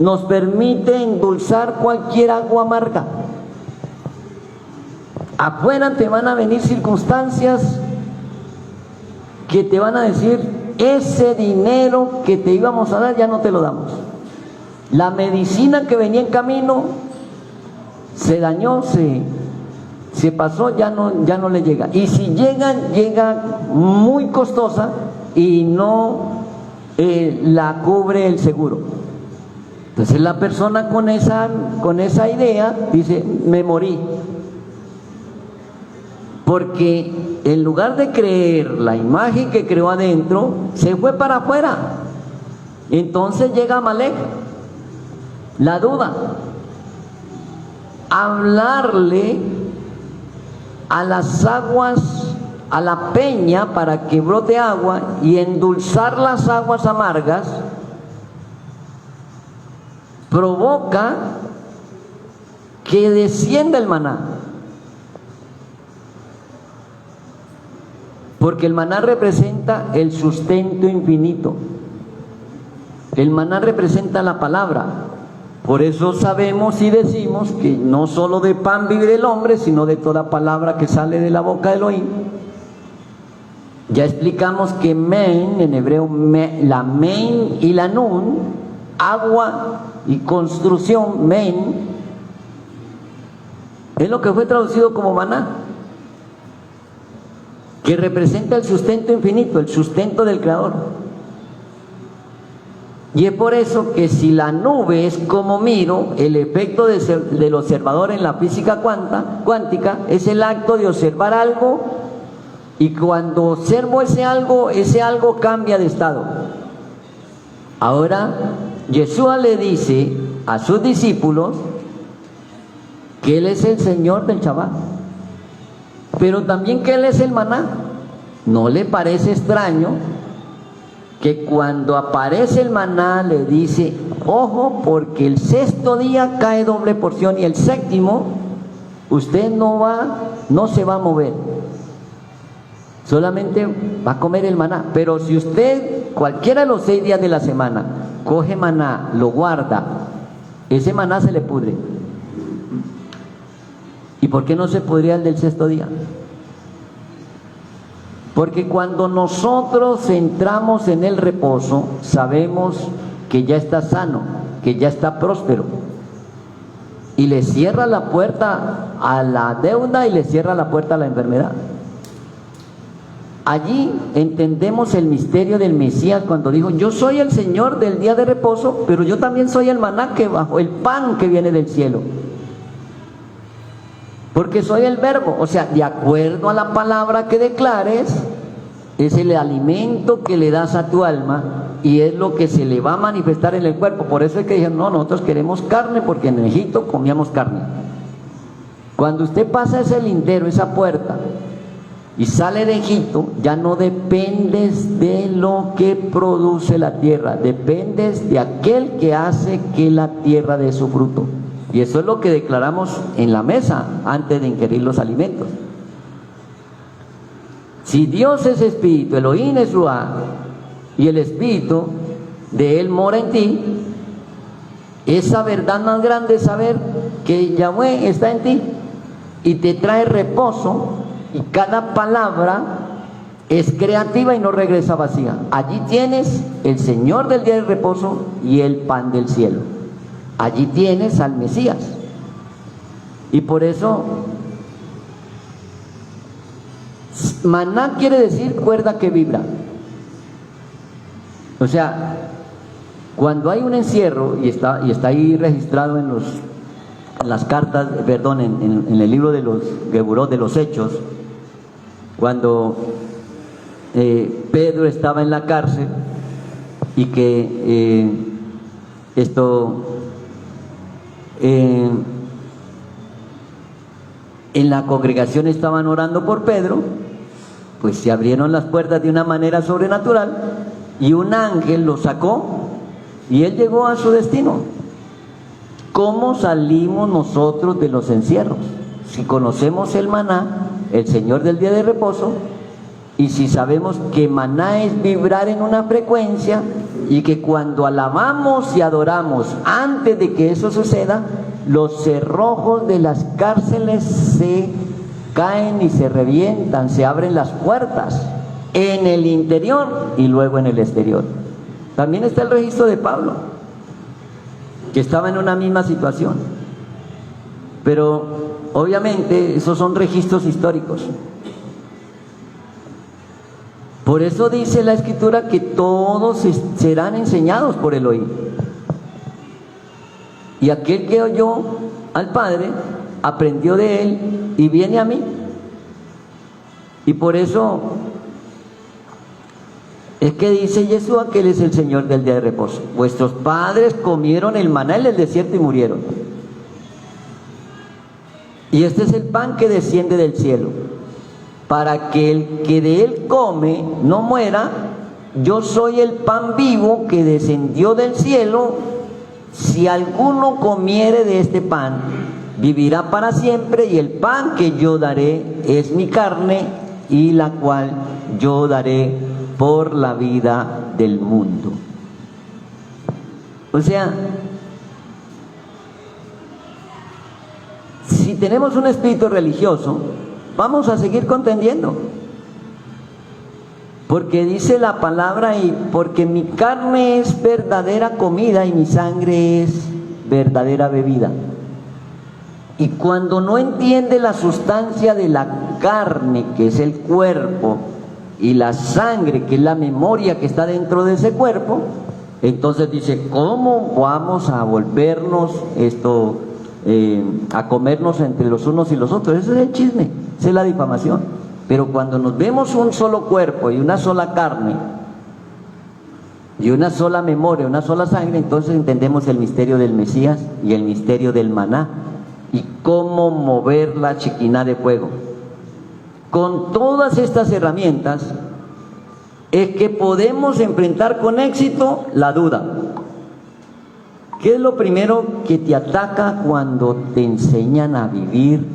nos permite endulzar cualquier agua amarga. Afuera te van a venir circunstancias que te van a decir: ese dinero que te íbamos a dar ya no te lo damos. La medicina que venía en camino se dañó, se pasó, ya no le llega. Y si llega muy costosa y no la cubre el seguro. Entonces la persona con esa idea dice: me morí. Porque en lugar de creer la imagen que creó adentro, se fue para afuera. Entonces llega Amalek, la duda, hablarle a las aguas, a la peña para que brote agua y endulzar las aguas amargas, provoca que descienda el maná. Porque el maná representa el sustento infinito. El maná representa la palabra. Por eso sabemos y decimos que no solo de pan vive el hombre, sino de toda palabra que sale de la boca de Elohim. Ya explicamos que men, en hebreo, la men y la nun, agua y construcción, men, es lo que fue traducido como maná, que representa el sustento infinito, el sustento del Creador. Y es por eso que si la nube es como miro, el efecto del observador en la física cuántica es el acto de observar algo, y cuando observo ese algo cambia de estado. Ahora, Yeshua le dice a sus discípulos que Él es el Señor del Shabbat, pero también que Él es el maná. ¿No le parece extraño que cuando aparece el maná le dice, ojo, porque el sexto día cae doble porción y el séptimo usted no se va a mover, solamente va a comer el maná? Pero si usted cualquiera de los 6 días de la semana coge maná, lo guarda, ese maná se le pudre. ¿Y por qué no se pudría el del sexto día? Porque cuando nosotros entramos en el reposo, sabemos que ya está sano, que ya está próspero, y le cierra la puerta a la deuda y le cierra la puerta a la enfermedad. Allí entendemos el misterio del Mesías cuando dijo, yo soy el Señor del día de reposo, pero yo también soy el maná que bajó, el pan que viene del cielo. Porque soy el verbo, o sea, de acuerdo a la palabra que declares, es el alimento que le das a tu alma y es lo que se le va a manifestar en el cuerpo. Por eso es que dijeron, no, nosotros queremos carne, porque en Egipto comíamos carne. Cuando usted pasa ese lindero, esa puerta, y sale de Egipto, ya no dependes de lo que produce la tierra, dependes de aquel que hace que la tierra dé su fruto. Y eso es lo que declaramos en la mesa antes de ingerir los alimentos. Si Dios es espíritu, Elohim es Ruach, y el espíritu de Él mora en ti, esa verdad más grande es saber que Yahweh está en ti y te trae reposo, y cada palabra es creativa y no regresa vacía. Allí tienes el Señor del día de reposo y el pan del cielo. Allí tienes al Mesías. Y por eso maná quiere decir cuerda que vibra. O sea, cuando hay un encierro, y está ahí registrado en las cartas, perdón, en el libro de los Geburot, de los Hechos, cuando Pedro estaba en la cárcel y que en la congregación estaban orando por Pedro, pues se abrieron las puertas de una manera sobrenatural y un ángel lo sacó y él llegó a su destino. ¿Cómo salimos nosotros de los encierros? Si conocemos el maná, el Señor del día de reposo, y si sabemos que maná es vibrar en una frecuencia, y que cuando alabamos y adoramos, antes de que eso suceda, los cerrojos de las cárceles se caen y se revientan, se abren las puertas en el interior y luego en el exterior. También está el registro de Pablo, que estaba en una misma situación, pero obviamente esos son registros históricos. Por eso dice la Escritura que todos serán enseñados por Elohim. Y aquel que oyó al Padre aprendió de Él y viene a mí. Y por eso es que dice Yeshua que Él es el Señor del día de reposo. Vuestros padres comieron el maná en el desierto y murieron. Y este es el pan que desciende del cielo, para que el que de él come no muera. Yo soy el pan vivo que descendió del cielo. Si alguno comiere de este pan, vivirá para siempre, y el pan que yo daré es mi carne, y la cual yo daré por la vida del mundo. O sea, si tenemos un espíritu religioso, vamos a seguir contendiendo, porque dice la palabra, y porque mi carne es verdadera comida y mi sangre es verdadera bebida. Y cuando no entiende la sustancia de la carne, que es el cuerpo, y la sangre, que es la memoria que está dentro de ese cuerpo, Entonces dice, ¿cómo vamos a volvernos a comernos entre los unos y los otros? Ese es el chisme, esa es la difamación. Pero cuando nos vemos un solo cuerpo y una sola carne, y una sola memoria, una sola sangre, entonces entendemos el misterio del Mesías y el misterio del maná, y cómo mover la chiquiná de fuego. Con todas estas herramientas es que podemos enfrentar con éxito la duda. ¿Qué es lo primero que te ataca cuando te enseñan a vivir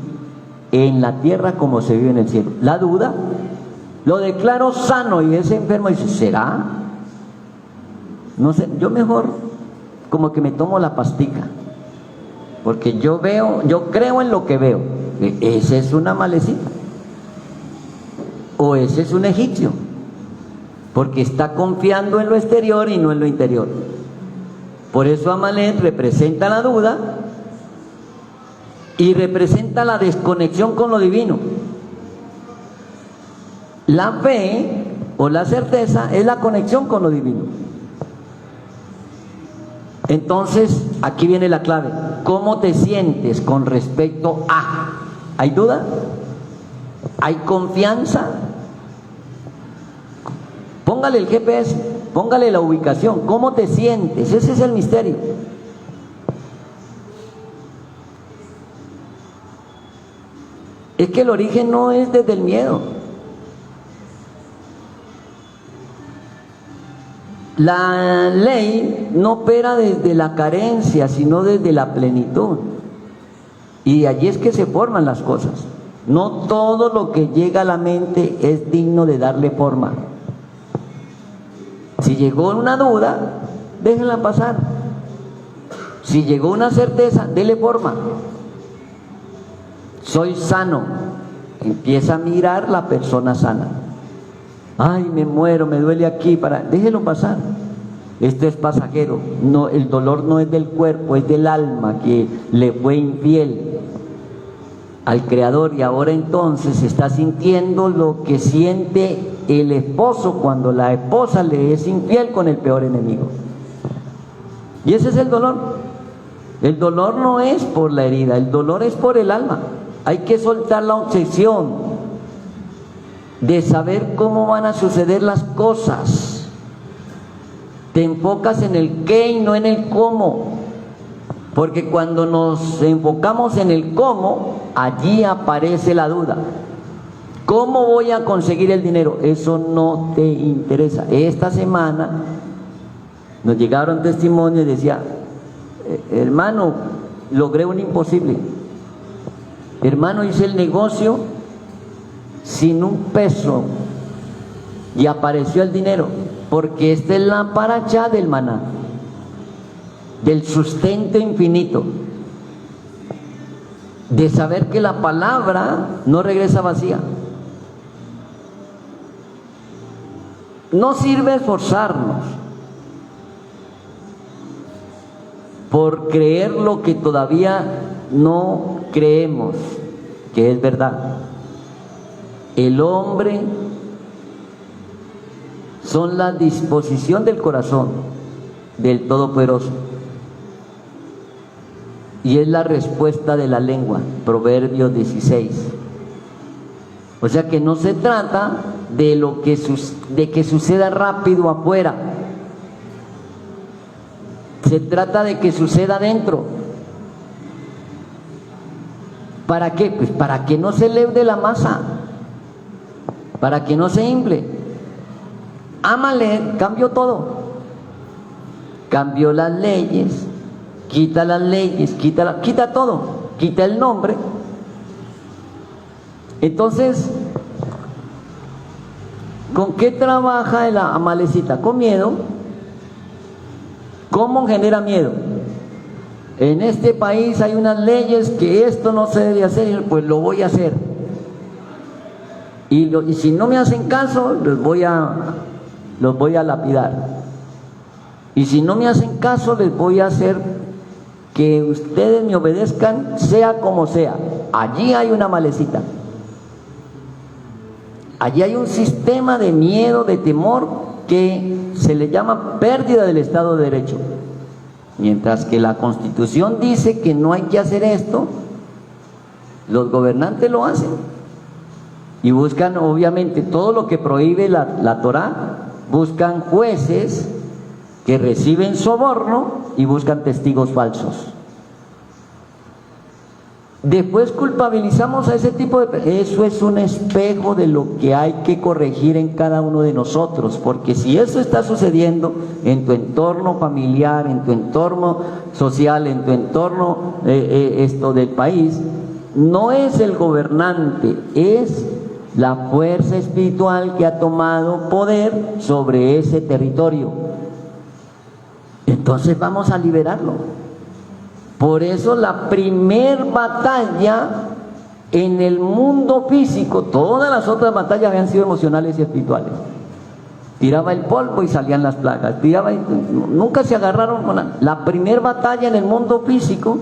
en la tierra como se vive en el cielo? La duda. Lo declaro sano y ese enfermo dice, ¿será? No sé, yo mejor como que me tomo la pastica, porque yo creo en lo que veo. Ese es una malecita, o ese es un egipcio, porque está confiando en lo exterior y no en lo interior. Por eso Amalek representa la duda y representa la desconexión con lo divino. La fe o la certeza es la conexión con lo divino. Entonces, aquí viene la clave. ¿Cómo te sientes con respecto a? ¿Hay duda? ¿Hay confianza? Póngale el GPS, póngale la ubicación. ¿Cómo te sientes? Ese es el misterio. Es que el origen no es desde el miedo. La ley no opera desde la carencia, sino desde la plenitud. Y allí es que se forman las cosas. No todo lo que llega a la mente es digno de darle forma. Si llegó una duda, déjenla pasar. Si llegó una certeza, dele forma. Soy sano. Empieza a mirar la persona sana. Ay, me muero, me duele aquí, déjelo pasar. Esto es pasajero. No, el dolor no es del cuerpo, es del alma que le fue infiel al Creador, y ahora entonces está sintiendo lo que siente el esposo cuando la esposa le es infiel con el peor enemigo. Y ese es el dolor. El dolor no es por la herida, el dolor es por el alma. Hay que soltar la obsesión de saber cómo van a suceder las cosas. Te enfocas en el qué y no en el cómo, porque cuando nos enfocamos en el cómo, allí aparece la duda. ¿Cómo voy a conseguir el dinero? Eso no te interesa. Esta semana nos llegaron testimonios y decía, hermano, logré un imposible. Hermano, hice el negocio sin un peso y apareció el dinero, porque esta es la paracha del maná, del sustento infinito, de saber que la palabra no regresa vacía. No sirve esforzarnos por creer lo que todavía no creemos que es verdad. El hombre son la disposición del corazón del Todopoderoso, y es la respuesta de la lengua, Proverbios 16. O sea que no se trata de que suceda rápido afuera, se trata de que suceda adentro. ¿Para qué? Pues para que no se leude la masa, para que no se infle. Amalek cambió todo, cambió las leyes, quita las leyes, quita todo, quita el nombre. Entonces, ¿con qué trabaja la amalecita? Con miedo. ¿Cómo genera miedo? En este país hay unas leyes que esto no se debe hacer, pues lo voy a hacer. Y si no me hacen caso, los voy a lapidar. Y si no me hacen caso, les voy a hacer que ustedes me obedezcan, sea como sea. Allí hay una malecita. Allí hay un sistema de miedo, de temor, que se le llama pérdida del Estado de Derecho. Mientras que la Constitución dice que no hay que hacer esto, los gobernantes lo hacen y buscan, obviamente, todo lo que prohíbe la Torá. Buscan jueces que reciben soborno y buscan testigos falsos. Después culpabilizamos a ese tipo de... Eso es un espejo de lo que hay que corregir en cada uno de nosotros, porque si eso está sucediendo en tu entorno familiar, en tu entorno social, en tu entorno esto del país, no es el gobernante, es la fuerza espiritual que ha tomado poder sobre ese territorio. Entonces vamos a liberarlo. Por eso la primer batalla en el mundo físico, todas las otras batallas habían sido emocionales y espirituales. Tiraba el polvo y salían las plagas, nunca se agarraron con nada. La primera batalla en el mundo físico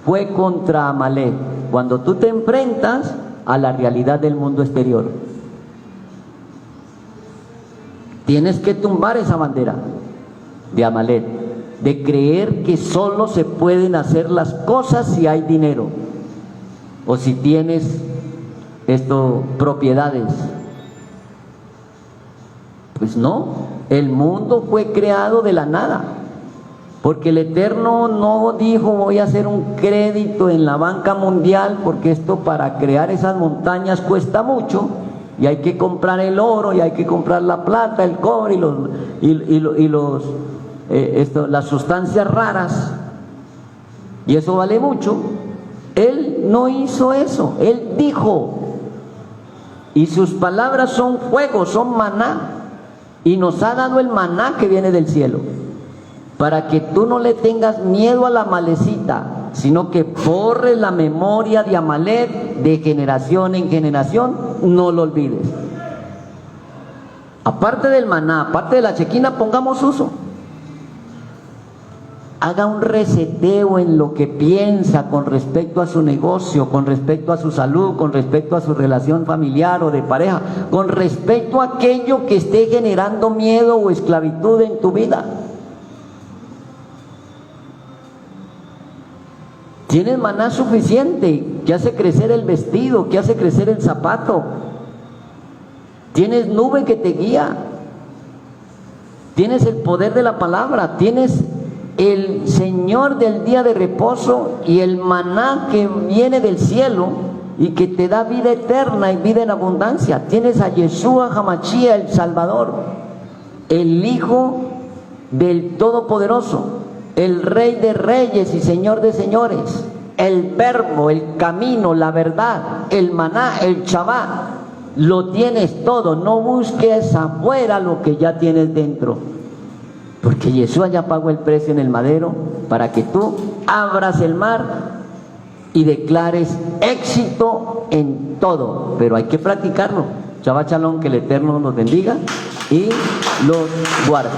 fue contra Amalek, cuando tú te enfrentas a la realidad del mundo exterior. Tienes que tumbar esa bandera de Amalek, de creer que solo se pueden hacer las cosas si hay dinero o si tienes propiedades. Pues no, el mundo fue creado de la nada, porque el Eterno no dijo voy a hacer un crédito en la banca mundial, porque esto para crear esas montañas cuesta mucho y hay que comprar el oro y hay que comprar la plata, el cobre las sustancias raras, y eso vale mucho. Él no hizo eso, él dijo, y sus palabras son fuego, son maná, y nos ha dado el maná que viene del cielo, para que tú no le tengas miedo a la malecita, sino que borres la memoria de Amalek de generación en generación, no lo olvides. Aparte del maná, aparte de la chequina, pongamos uso. Haga un reseteo en lo que piensa con respecto a su negocio, con respecto a su salud, con respecto a su relación familiar o de pareja, con respecto a aquello que esté generando miedo o esclavitud en tu vida. Tienes maná suficiente que hace crecer el vestido, que hace crecer el zapato. Tienes nube que te guía. Tienes el poder de la palabra. Tienes el Señor del día de reposo y el maná que viene del cielo y que te da vida eterna y vida en abundancia. Tienes a Yeshua Hamashia, el Salvador, el Hijo del Todopoderoso, el Rey de Reyes y Señor de Señores, el Verbo, el camino, la verdad, el maná, el Shabbat. Lo tienes todo, no busques afuera lo que ya tienes dentro, porque Yeshua ya pagó el precio en el madero para que tú abras el mar y declares éxito en todo, pero hay que practicarlo. Shabbat Shalom, que el Eterno los bendiga y los guarde.